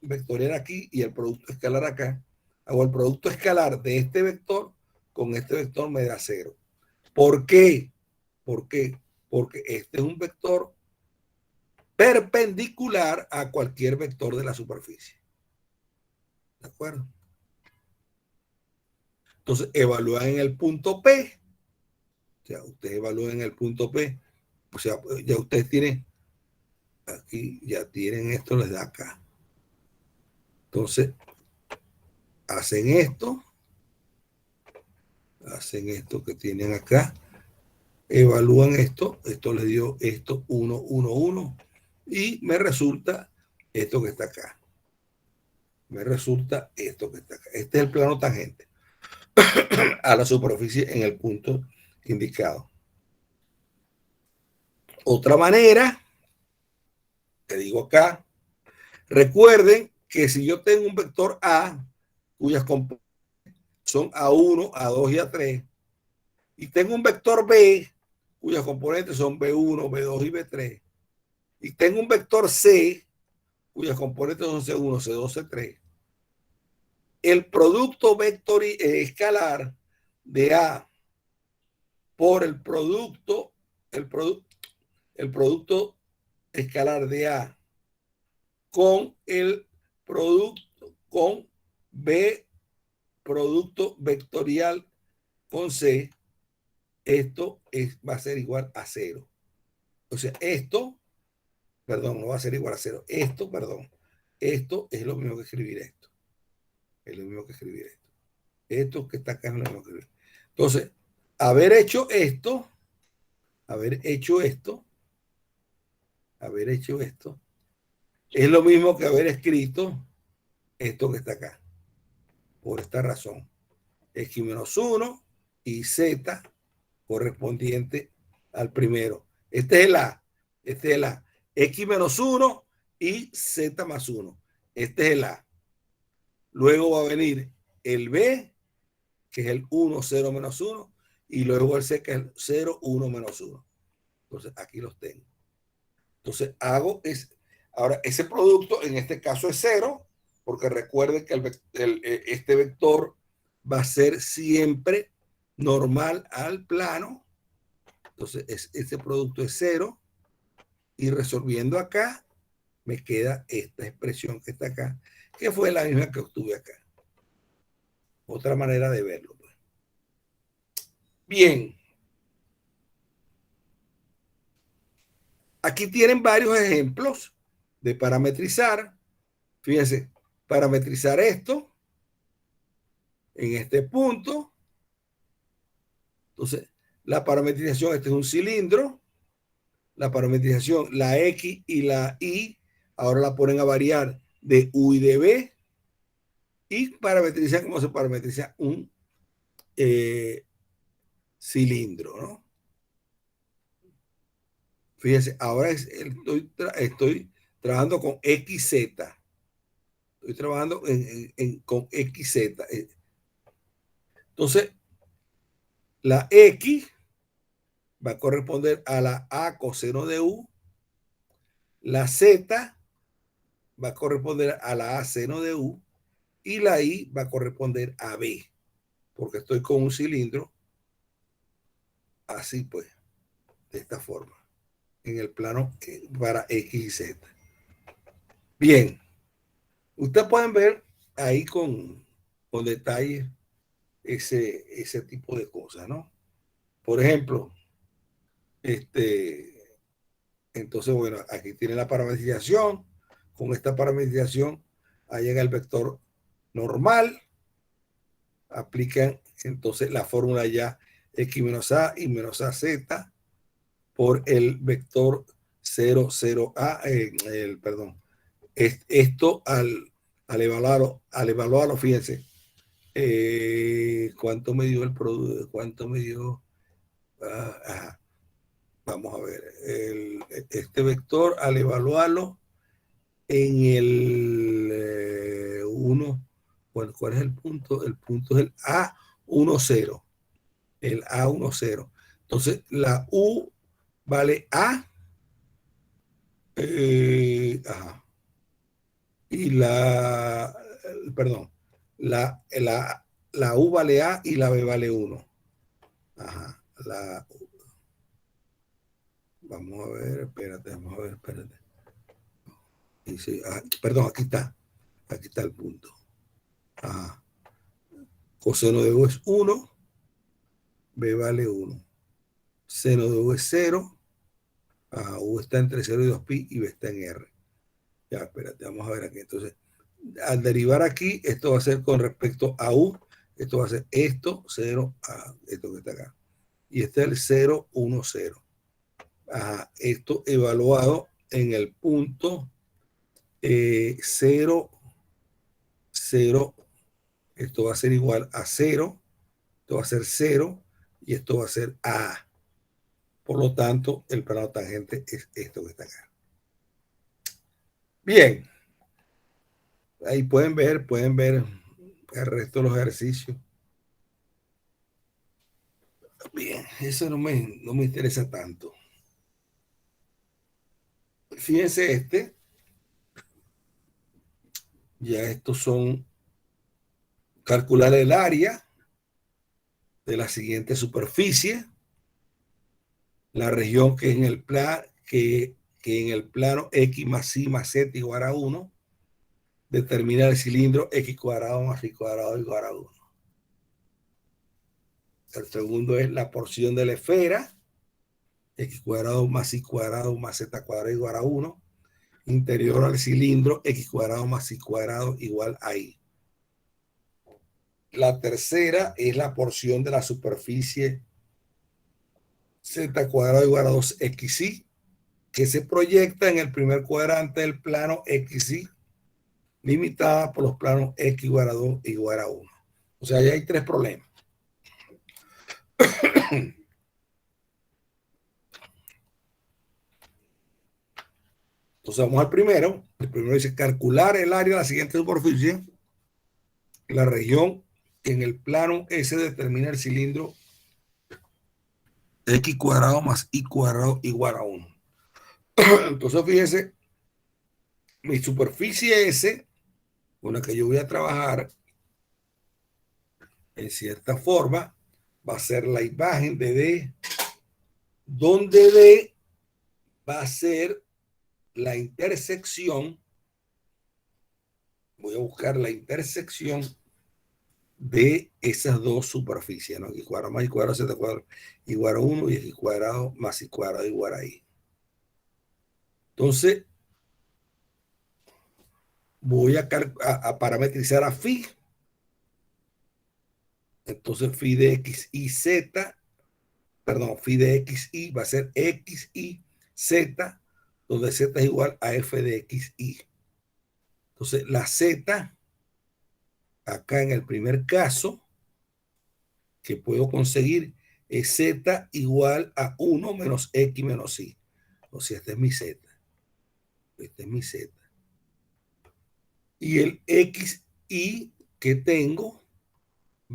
vectorial aquí y el producto escalar acá, hago el producto escalar de este vector con este vector me da 0. ¿Por qué? ¿Por qué? Porque este es un vector perpendicular a cualquier vector de la superficie. ¿De acuerdo? Entonces, evalúan en el punto P. O sea, ustedes evalúan en el punto P. O sea, ya ustedes tienen, aquí ya tienen esto, les da acá. Entonces, hacen esto que tienen acá, evalúan esto les dio esto 1, 1, 1, y me resulta esto que está acá. Me resulta esto que está acá. Este es el plano tangente a la superficie en el punto indicado. Otra manera, que digo acá, recuerden que si yo tengo un vector A, cuyas componentes son A1, A2 y A3, y tengo un vector B, cuyas componentes son B1, B2 y B3, y tengo un vector C, cuyas componentes son C1, C2, C3, el producto escalar de A por el producto escalar de A con el producto, con B, producto vectorial con C, esto va a ser igual a 0. O sea, esto, perdón, no va a ser igual a 0. Esto, perdón, esto es lo mismo que escribir esto. Es lo mismo que escribir esto. Esto que está acá es lo mismo que escribir. Entonces, haber hecho esto, es lo mismo que haber escrito esto que está acá. Por esta razón, X-1 y Z correspondiente al primero. Este es el A. Este es el A. X-1 y Z más 1. Este es el A. Luego va a venir el B, que es el 1, 0, menos 1. Y luego el C, que es el 0, 1, menos 1. Entonces, aquí los tengo. Entonces, ahora, ese producto en este caso es 0, porque recuerden que este vector va a ser siempre normal al plano. Entonces, este producto es 0. Y resolviendo acá, me queda esta expresión que está acá, que fue la misma que obtuve acá. Otra manera de verlo. Pues. Bien. Aquí tienen varios ejemplos de parametrizar. Fíjense, parametrizar esto en este punto. Entonces, la parametrización, este es un cilindro. La parametrización, la X y la Y, ahora la ponen a variar de U y de B. Y parametrizar como se parametriza un cilindro, ¿no? Fíjense, ahora estoy trabajando con XZ. Estoy trabajando con XZ. Entonces, la X va a corresponder a la A coseno de U. La Z va a corresponder a la A seno de U. Y la Y va a corresponder a B. porque estoy con un cilindro así, pues, de esta forma, en el plano para X y Z. Bien, ustedes pueden ver ahí con detalle ese tipo de cosas, ¿no? Por ejemplo, entonces, bueno, aquí tiene la parametrización. Con esta parametrización, ahí llega el vector normal. Aplican entonces la fórmula ya x menos a y menos az por el vector 0, 0a, perdón. Esto al evaluarlo, fíjense, ¿cuánto me dio el producto? ¿Cuánto me dio? Ajá. Vamos a ver, este vector al evaluarlo en el 1, ¿cuál es el punto? El punto es el A10, el A10. Entonces, la U vale A, ajá, y perdón, la U vale A y la B vale 1. Ajá, vamos a ver, espérate, vamos a ver, espérate. Dice, perdón, aquí está el punto. Ajá. Coseno de U es 1, B vale 1. Seno de U es 0, U está entre 0 y 2pi y B está en R. Ya, espérate, vamos a ver aquí. Entonces, al derivar aquí, esto va a ser con respecto a U, esto va a ser esto, 0, esto que está acá. Y este es el 0, 1, 0. Esto evaluado en el punto 0, 0, esto va a ser igual a 0, esto va a ser 0 y esto va a ser A. Por lo tanto, el plano tangente es esto que está acá. Bien, ahí pueden ver el resto de los ejercicios. Bien, eso no me interesa tanto. Fíjense ya estos son calcular el área de la siguiente superficie, la región que en el en el plano X más Y más Z igual a 1, determina el cilindro X cuadrado más Y cuadrado igual a 1. El segundo es la porción de la esfera, X cuadrado más Y cuadrado más Z cuadrado igual a 1, interior al cilindro, X cuadrado más Y cuadrado igual a Y. La tercera es la porción de la superficie Z cuadrado igual a 2XY, que se proyecta en el primer cuadrante del plano XY, limitada por los planos X igual a 2 igual a 1. O sea, ya hay tres problemas. Entonces vamos al primero. El primero dice calcular el área de la siguiente superficie, la región en el plano S determina el cilindro X cuadrado más Y cuadrado igual a 1. Entonces fíjense, mi superficie S, con la que yo voy a trabajar, en cierta forma, va a ser la imagen de D, donde D va a ser la intersección. Voy a buscar la intersección de esas dos superficies, ¿no? Y cuadrado más Y cuadrado, Z cuadrado igual a 1 y X cuadrado más Y cuadrado igual a Y. Entonces, voy a parametrizar a phi. Entonces, phi de X y Z, perdón, phi de X y va a ser X y Z, donde Z es igual a F de X y. Entonces, la Z, acá en el primer caso, que puedo conseguir es Z igual a 1 menos X menos Y. O sea, este es mi Z. Este es mi Z. Y el XY que tengo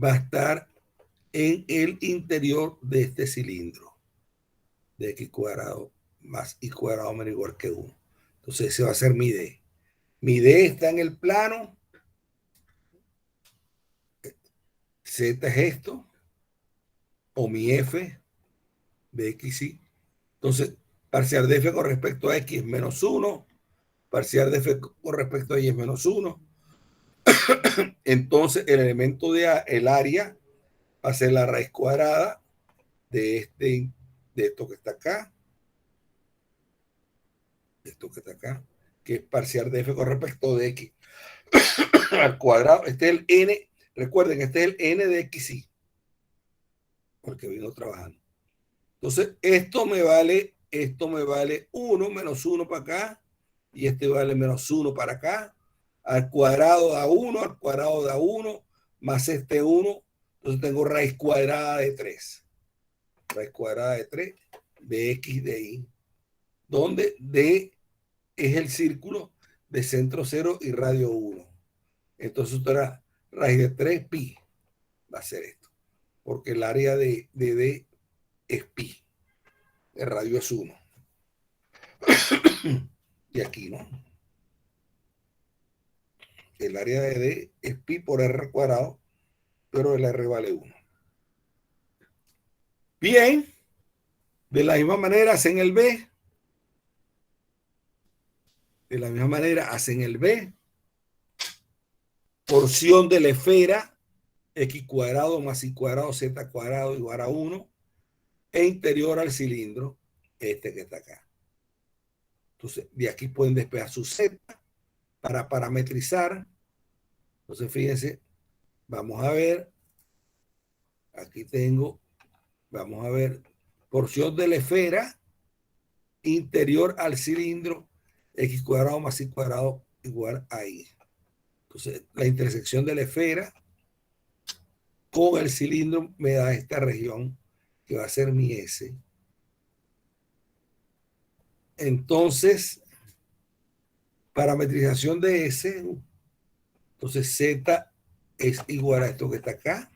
va a estar en el interior de este cilindro de X cuadrado más Y cuadrado menos igual que 1. Entonces ese va a ser mi D. Mi D está en el plano Z es esto, o mi F de XY. Entonces, parcial de F con respecto a X es menos 1, parcial de F con respecto a Y es menos 1. Entonces, el elemento de A, el área, va a ser la raíz cuadrada de esto que está acá, que es parcial de F con respecto de X al cuadrado. Este es el N, recuerden, este es el N de XY, porque vino trabajando. Entonces, esto me vale 1 menos 1 para acá, y este vale menos 1 para acá, al cuadrado da 1, al cuadrado da 1, más este 1, entonces tengo raíz cuadrada de 3. Raíz cuadrada de 3 de X de Y, donde D es el círculo de centro 0 y radio 1. Entonces esto era raíz de 3 pi, va a ser esto, porque el área de D es pi, el radio es 1. Y aquí, ¿no? El área de D es pi por R cuadrado, pero el R vale 1. Bien, de la misma manera hacen el B. De la misma manera hacen el B. Porción de la esfera, X cuadrado más Y cuadrado, Z cuadrado igual a 1, e interior al cilindro, este que está acá. Entonces, de aquí pueden despejar su Z para parametrizar. Entonces, fíjense, vamos a ver, aquí tengo, vamos a ver, porción de la esfera interior al cilindro, X cuadrado más Y cuadrado igual a Y. Entonces, la intersección de la esfera con el cilindro me da esta región que va a ser mi S. Entonces, parametrización de S, entonces Z es igual a esto que está acá,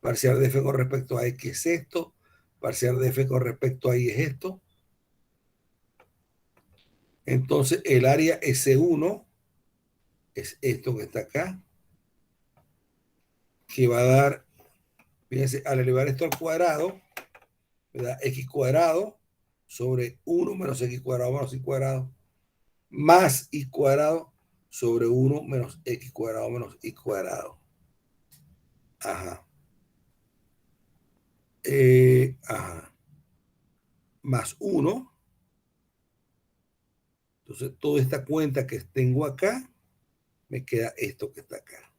parcial de F con respecto a X es esto, parcial de F con respecto a Y es esto. Entonces, el área S1 es esto que está acá, que va a dar, fíjense, al elevar esto al cuadrado, me da X cuadrado sobre 1 menos X cuadrado menos Y cuadrado, más Y cuadrado sobre 1 menos X cuadrado menos Y cuadrado. Ajá. Ajá. Más 1. Entonces, toda esta cuenta que tengo acá, me queda esto que está acá.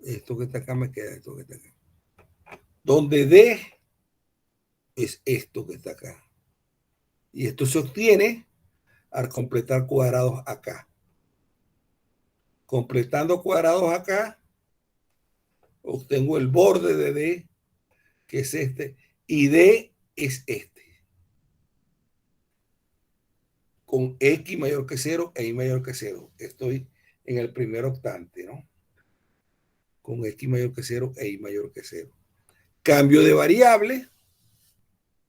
Esto que está acá me queda esto que está acá. Donde D es esto que está acá. Y esto se obtiene al completar cuadrados acá. Completando cuadrados acá, obtengo el borde de D, que es este, y D es este. Con X mayor que 0 e Y mayor que 0. Estoy en el primer octante, ¿no? Con X mayor que 0 e Y mayor que 0. Cambio de variable,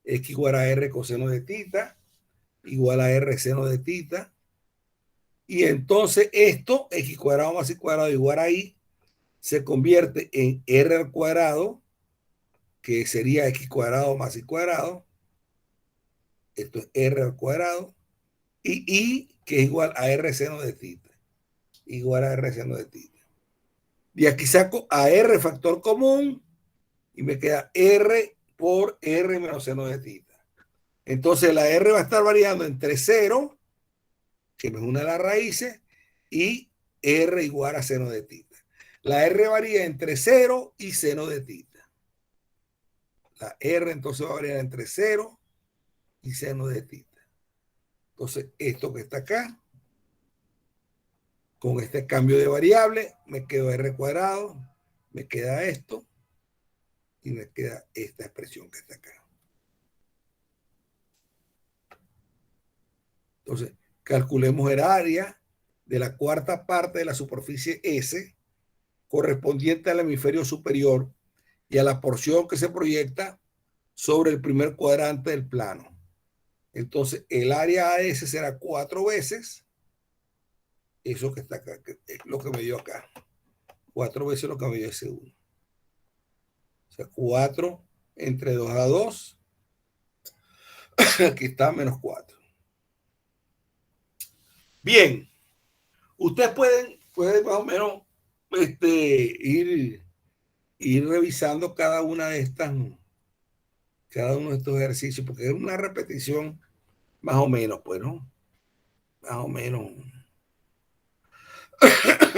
X igual a R coseno de tita, igual a R seno de tita. Y entonces esto, X cuadrado más Y cuadrado igual a Y, se convierte en R al cuadrado, que sería X cuadrado más Y cuadrado. Esto es R al cuadrado. Y Y, que es igual a R seno de tita. Igual a R seno de tita. Y aquí saco a R factor común y me queda R por R menos seno de tita. Entonces la R va a estar variando entre 0, que me es una de las raíces, y R igual a seno de tita. La R varía entre 0 y seno de tita. La R entonces va a variar entre 0 y seno de tita. Entonces esto que está acá, con este cambio de variable, me quedo R cuadrado, me queda esto, y me queda esta expresión que está acá. Entonces, calculemos el área de la cuarta parte de la superficie S correspondiente al hemisferio superior y a la porción que se proyecta sobre el primer cuadrante del plano. Entonces, el área AS será 4 veces eso que está acá, que es lo que me dio acá. 4 veces lo que me dio S1. sea, 4 entre 2 a 2. Aquí está menos 4. Bien. Ustedes pueden más o menos ir revisando cada uno de estos ejercicios, porque es una repetición más o menos, pues, ¿no? Más o menos,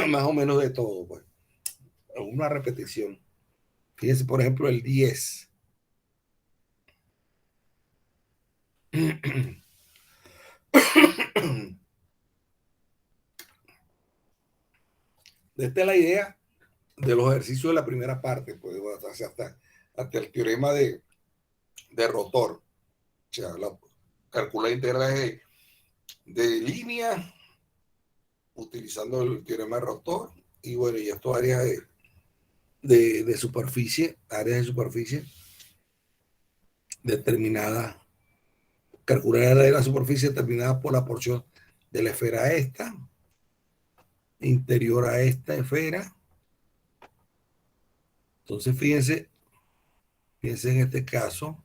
más o menos de todo, pues. Una repetición. Fíjense, por ejemplo, el 10. Esta es la idea de los ejercicios de la primera parte, pues, hasta el teorema de rotor. O sea, calcula integrales de línea utilizando el teorema de rotor. Y bueno, y esto áreas de superficie, áreas de superficie determinadas, calcular el área de la superficie determinada por la porción de la esfera esta, interior a esta esfera. Entonces, fíjense en este caso,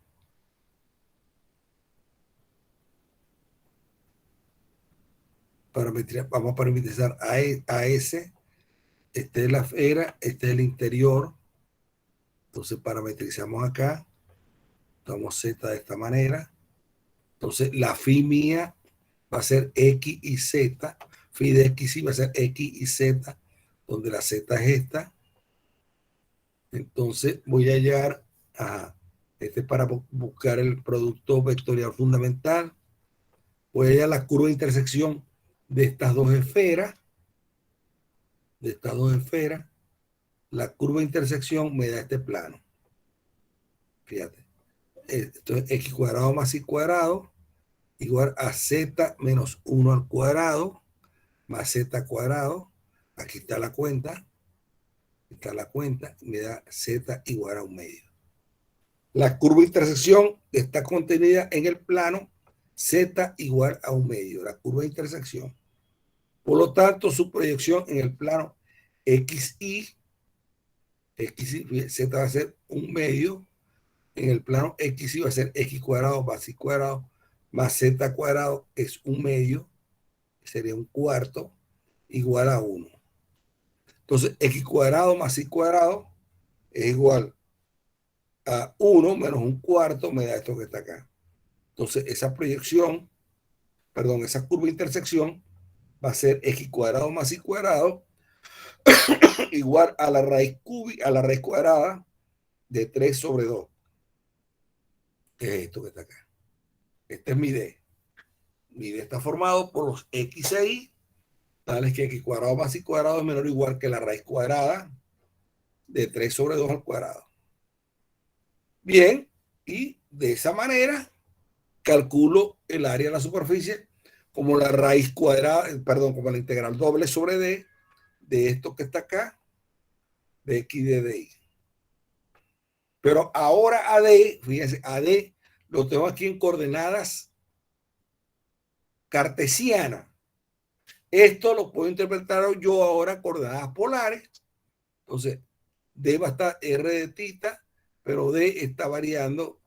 vamos a parametrizar a S, esta es la esfera, este es el interior. Entonces, parametrizamos acá, damos Z de esta manera. Entonces, la phi mía va a ser X y Z, phi de X y va a ser X y Z, donde la Z es esta. Entonces voy a llegar a para buscar el producto vectorial fundamental. Voy a llegar a la curva de intersección de estas dos esferas. La curva de intersección me da este plano. Fíjate. Esto es X cuadrado más Y cuadrado igual a Z menos 1 al cuadrado más Z cuadrado. Aquí está la cuenta. Me da Z igual a 1/2. La curva de intersección está contenida en el plano Z igual a 1/2, la curva de intersección. Por lo tanto, su proyección en el plano XY, Z va a ser 1/2, en el plano XY va a ser X cuadrado más Y cuadrado más Z cuadrado es 1/2, sería 1/4, igual a 1. Entonces, X cuadrado más Y cuadrado es igual a 1 menos 1/4, me da esto que está acá. Entonces, esa curva de intersección va a ser X cuadrado más Y cuadrado igual a la raíz cuadrada de 3 sobre 2. Es esto que está acá. Este es mi D. Mi D está formado por los X e Y, tales que X cuadrado más Y cuadrado es menor o igual que la raíz cuadrada de 3 sobre 2 al cuadrado. Bien, y de esa manera calculo el área de la superficie como la raíz cuadrada, como la integral doble sobre D de esto que está acá, de X de DY. Pero ahora AD, fíjense, AD lo tengo aquí en coordenadas cartesianas. Esto lo puedo interpretar yo ahora en coordenadas polares. Entonces, D va a estar R de tita, pero D está variando,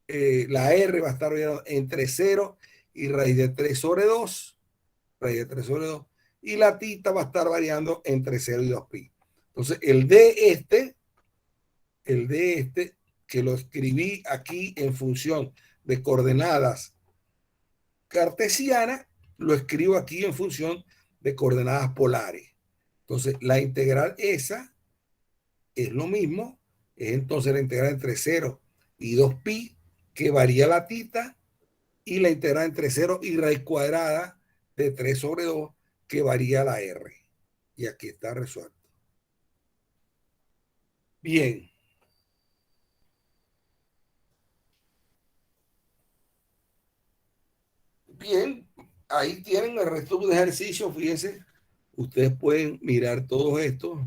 la R va a estar variando entre 0 y raíz de 3 sobre 2, y la tita va a estar variando entre 0 y 2pi. Entonces, el D que lo escribí aquí en función de coordenadas cartesianas, lo escribo aquí en función de coordenadas polares. Entonces, la integral esa es lo mismo, es entonces la integral entre 0 y 2pi, que varía la tita, y la integral entre 0 y raíz cuadrada de 3 sobre 2, que varía la R. Y aquí está resuelto. Bien. Bien, ahí tienen el resto de ejercicios, fíjense. Ustedes pueden mirar todos estos,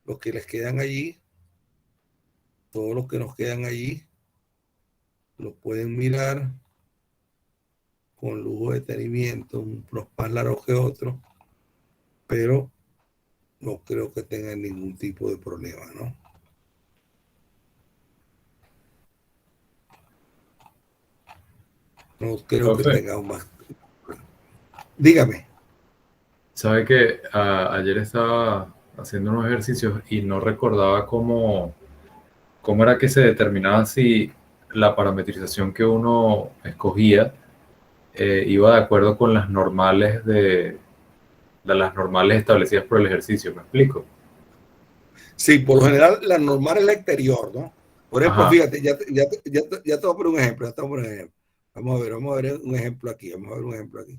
los que les quedan allí, todos los que nos quedan allí, los pueden mirar con lujo de detenimiento, unos más largos que otros, pero no creo que tengan ningún tipo de problema, ¿no? No creo que
Profe,
tengamos más. Dígame.
sabe que ayer estaba haciendo unos ejercicios y no recordaba cómo era que se determinaba si la parametrización que uno escogía iba de acuerdo con las normales de las normales establecidas por el ejercicio. ¿Me explico?
Sí, por lo general la normal es la exterior, ¿no? Por ejemplo,
Ajá.
fíjate, ya te voy a poner un ejemplo, ya te voy a poner un ejemplo. Vamos a ver un ejemplo aquí, vamos a ver un ejemplo aquí.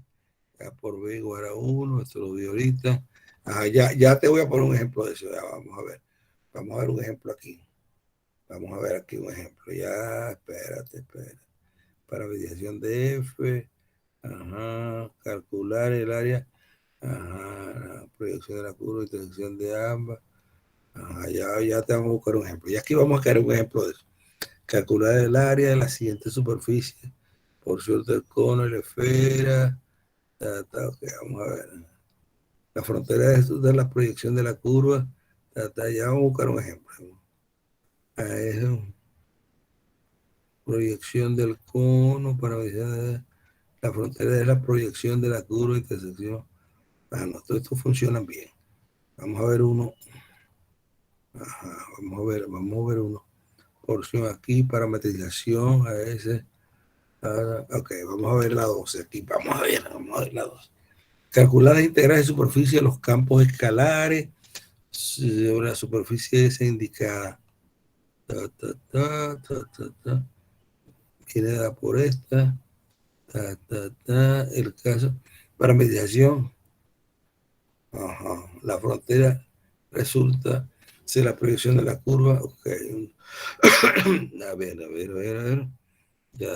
Ya por B igual a 1, esto lo vi ahorita. Ajá, ya te voy a poner un ejemplo de eso, ya vamos a ver. Vamos a ver un ejemplo aquí. Vamos a ver aquí un ejemplo. Ya, espérate. Para mediación de F, ajá, calcular el área, ajá, proyección de la curva, intersección de ambas. Ajá, ya te vamos a buscar un ejemplo. Y aquí vamos a crear un ejemplo de eso. Calcular el área de la siguiente superficie, porción del cono y la esfera. Ok, vamos a ver. La frontera de la proyección de la curva. Ya vamos a buscar un ejemplo. Eso. Proyección del cono para ver la frontera de la proyección de la curva, intersección. Bueno, todo esto funciona bien. Vamos a ver uno. Ajá, vamos a ver uno. Porción aquí, parametrización, a ese. Ok, vamos a ver la 12 aquí. Vamos a ver la 12. Calcular las integrales de superficie de los campos escalares sobre la superficie esa indicada. Viene dada por esta. El caso. Parametrización. Ajá. La frontera resulta ser la proyección de la curva. Ok. A ver. Ya.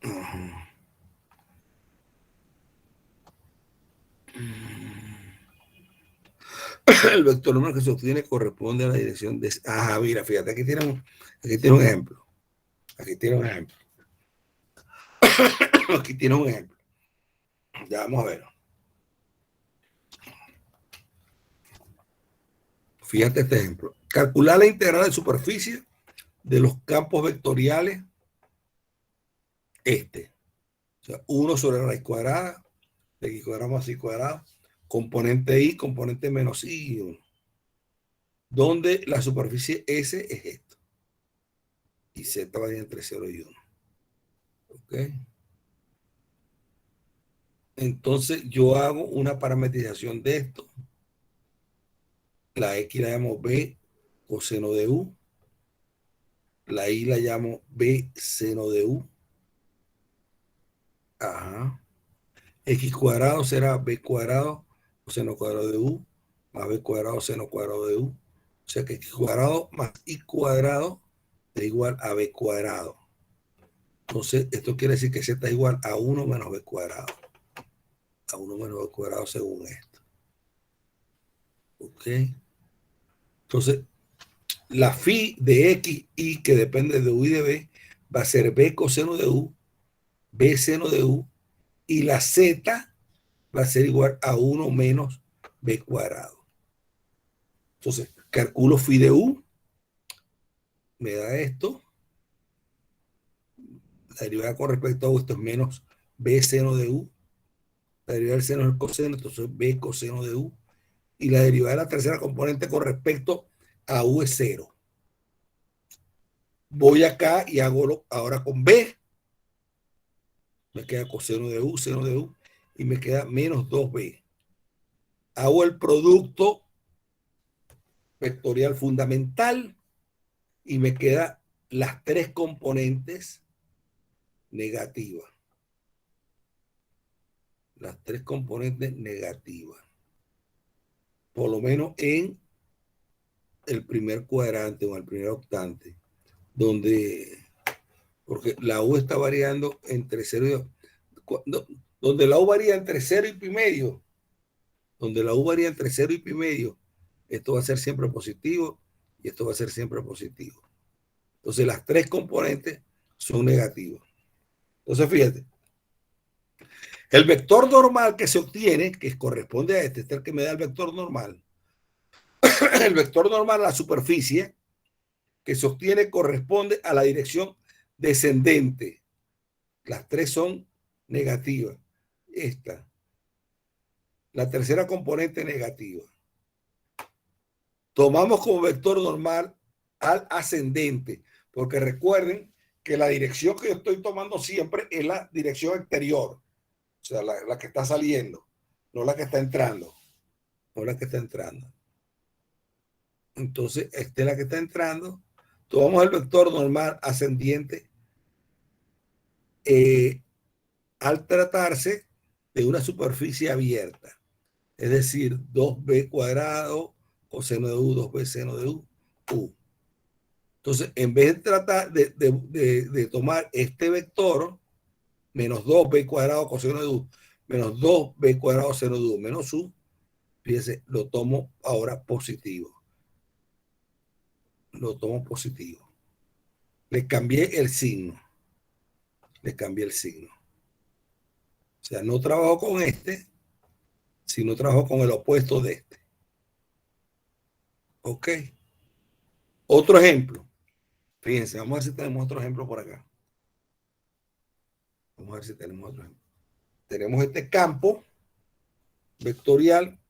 Ajá. El vector normal que se obtiene corresponde a la dirección de... Ajá, mira, fíjate, aquí tiene un ejemplo. Aquí tiene un ejemplo. Aquí tiene un ejemplo. Ya vamos a ver. Fíjate este ejemplo. Calcular la integral de superficie de los campos vectoriales este. O sea, 1 sobre la raíz cuadrada de x cuadrado más y cuadrado, componente y, componente menos y1, donde la superficie S es esto. Y Z va entre 0 y 1. ¿Ok? Entonces yo hago una parametrización de esto. La X la llamo B coseno de U. La Y la llamo B seno de U. Ajá. X cuadrado será B cuadrado coseno cuadrado de U más B cuadrado seno cuadrado de U. O sea que X cuadrado más Y cuadrado es igual a B cuadrado. Entonces, esto quiere decir que Z es igual a 1 menos B cuadrado. A 1 menos B cuadrado según esto. ¿Ok? Entonces, la phi de X, Y, que depende de U y de B, va a ser B coseno de U, B seno de U, y la Z va a ser igual a 1 menos B cuadrado. Entonces, calculo phi de U, me da esto. La derivada con respecto a U, esto es menos B seno de U. La derivada del seno es el coseno, entonces B coseno de U. Y la derivada de la tercera componente con respecto a U es 0. Voy acá y hago ahora con B. Me queda coseno de U, seno de U, y me queda menos 2B. Hago el producto vectorial fundamental y me queda las tres componentes negativas. Las tres componentes negativas. Por lo menos en el primer cuadrante o el primer octante, porque la U está variando entre 0 y... donde la U varía entre 0 y pi medio, donde la U varía entre 0 y pi medio, esto va a ser siempre positivo y esto va a ser siempre positivo. Entonces las tres componentes son negativas. Entonces fíjate, el vector normal que se obtiene, que corresponde a este es el que me da el vector normal. El vector normal a la superficie que sostiene corresponde a la dirección descendente. Las tres son negativas. Esta. La tercera componente negativa. Tomamos como vector normal al ascendente, porque recuerden que la dirección que yo estoy tomando siempre es la dirección exterior, o sea, la que está saliendo, no la que está entrando, no la que está entrando. Entonces, esta es la que está entrando. Tomamos el vector normal ascendiente al tratarse de una superficie abierta, es decir, 2b cuadrado coseno de u, 2b seno de u. Entonces, en vez de tratar de tomar este vector, menos 2b cuadrado coseno de u, menos 2b cuadrado seno de u, menos u, fíjense, lo tomo ahora positivo. Lo tomo positivo. Le cambié el signo. Le cambié el signo. O sea, no trabajo con este, sino trabajo con el opuesto de este. ¿Ok? Otro ejemplo. Fíjense, vamos a ver si tenemos otro ejemplo por acá. Vamos a ver si tenemos otro ejemplo. Tenemos este campo vectorial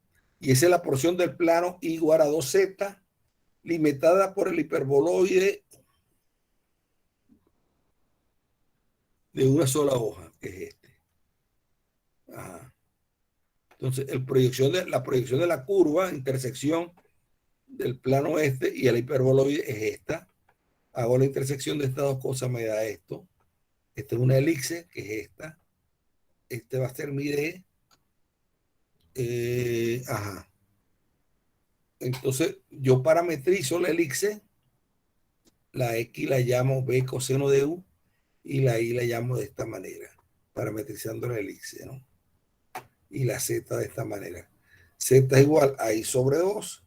y esa es la porción del plano igual a 2z limitada por el hiperboloide de una sola hoja, que es este. Ajá. Entonces, la proyección de la curva, intersección del plano este y el hiperboloide es esta. Hago la intersección de estas dos cosas, me da esto. Esta es una elipse, que es esta. Este va a ser mi D. Ajá. Entonces, yo parametrizo la elipse. La X la llamo B coseno de U y la Y la llamo de esta manera, parametrizando la elipse, ¿no? Y la Z de esta manera. Z es igual a I sobre 2.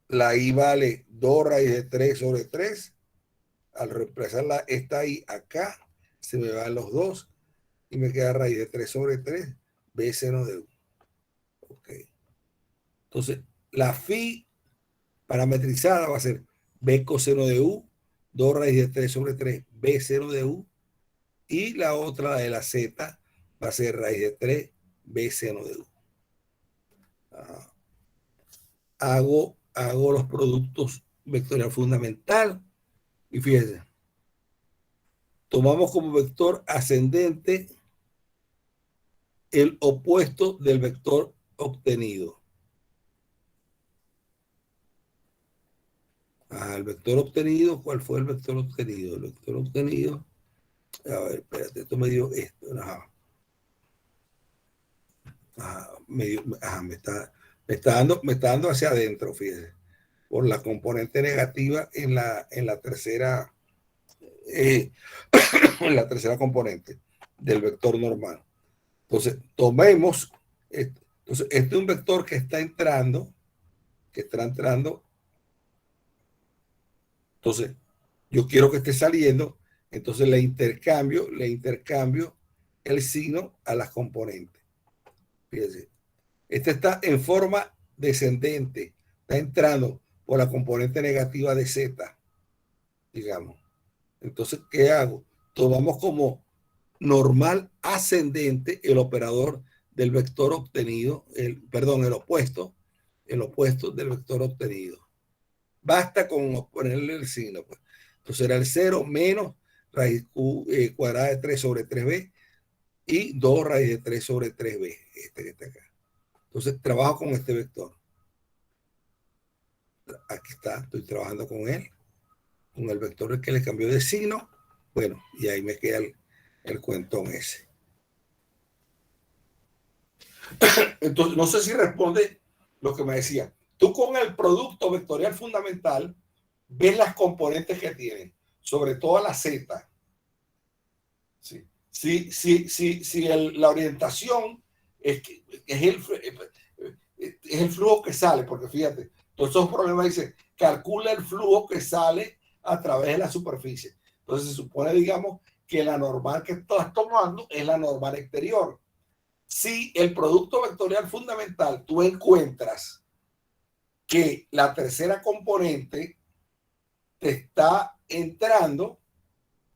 La I vale 2 raíz de 3 sobre 3. Al reemplazar esta I acá, se me van los 2 y me queda raíz de 3 sobre 3, B seno de U. Ok. Entonces, la phi parametrizada va a ser B coseno de U, 2 raíz de 3 sobre 3, B seno de U. Y la otra, la de la Z, va a ser raíz de 3, B seno de U. Hago los productos vectorial fundamental y fíjense, tomamos como vector ascendente el opuesto del vector obtenido. El vector obtenido, ¿cuál fue el vector obtenido? El vector obtenido, a ver, espérate, esto me dio esto. Me está dando hacia adentro, fíjense, por la componente negativa en la tercera en la tercera componente del vector normal. Entonces, tomemos esto. Entonces, este es un vector que está entrando. Entonces, yo quiero que esté saliendo. Entonces, le intercambio el signo a las componentes. Fíjense. Este está en forma descendente. Está entrando por la componente negativa de Z, digamos. Entonces, ¿qué hago? Tomamos como normal ascendente el operador del vector obtenido, el opuesto del vector obtenido. Basta con ponerle el signo. Pues. Entonces será el 0 menos raíz cuadrada de 3 sobre 3b y 2 raíz de 3 sobre 3b, este que está acá. Entonces trabajo con este vector. Aquí está, estoy trabajando con él, con el vector que le cambió de signo. Bueno, y ahí me queda el cuentón ese. Entonces, no sé si responde lo que me decía. Tú con el producto vectorial fundamental ves las componentes que tienen, sobre todo la Z. Sí. Si la orientación es el flujo que sale, porque fíjate, todos esos problemas dicen, calcula el flujo que sale a través de la superficie. Entonces se supone, digamos, que la normal que estás tomando es la normal exterior. Si el producto vectorial fundamental tú encuentras que la tercera componente te está entrando, o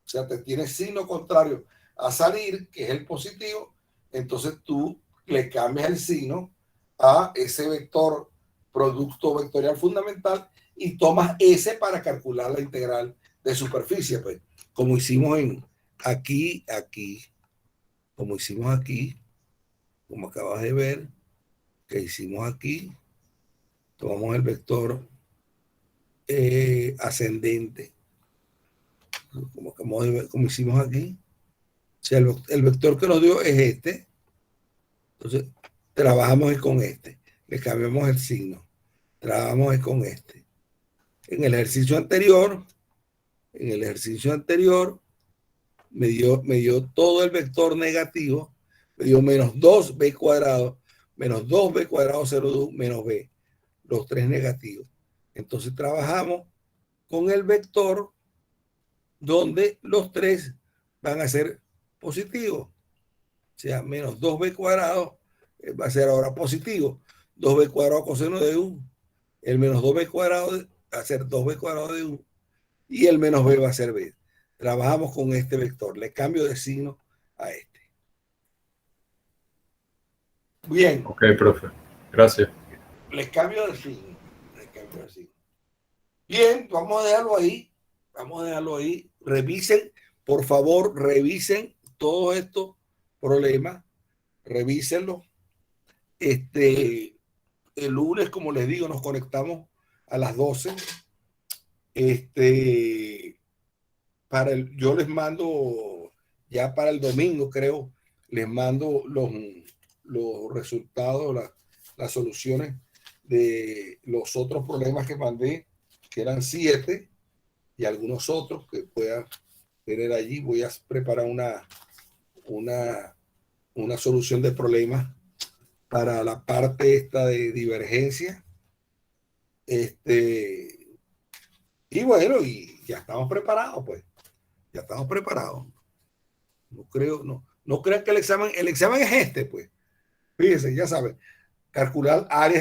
sea, te tiene signo contrario a salir, que es el positivo, entonces tú le cambias el signo a ese vector producto vectorial fundamental y tomas ese para calcular la integral de superficie, pues, como hicimos aquí, como hicimos aquí, como acabas de ver, que hicimos aquí, tomamos el vector ascendente, como hicimos aquí. O sea, el vector que nos dio es este. Entonces, trabajamos con este. Le cambiamos el signo. Trabajamos con este. En el ejercicio anterior, me dio todo el vector negativo. Me dio menos 2b cuadrado, menos 2b cuadrado 0 menos b. Los tres negativos. Entonces, trabajamos con el vector donde los tres van a ser positivos. O sea, menos 2b cuadrado va a ser ahora positivo. 2b cuadrado coseno de u. El menos 2b cuadrado va a ser 2b cuadrado de u. Y el menos b va a ser b. Trabajamos con este vector. Le cambio de signo a este. Bien.
Ok, profe. Gracias.
Le cambio de signo. Bien, vamos a dejarlo ahí. Vamos a dejarlo ahí. Revisen, por favor, revisen todos estos problemas. Revísenlos. El lunes, como les digo, nos conectamos a las 12. Yo les mando, ya para el domingo, creo, les mando los resultados, las soluciones de los otros problemas que mandé, que eran 7, y algunos otros que puedan tener allí. Voy a preparar una solución de problemas para la parte esta de divergencia. Y bueno, y ya estamos preparados, pues. Ya estamos preparados. No crean que el examen es este, pues. Fíjense, ya saben, calcular áreas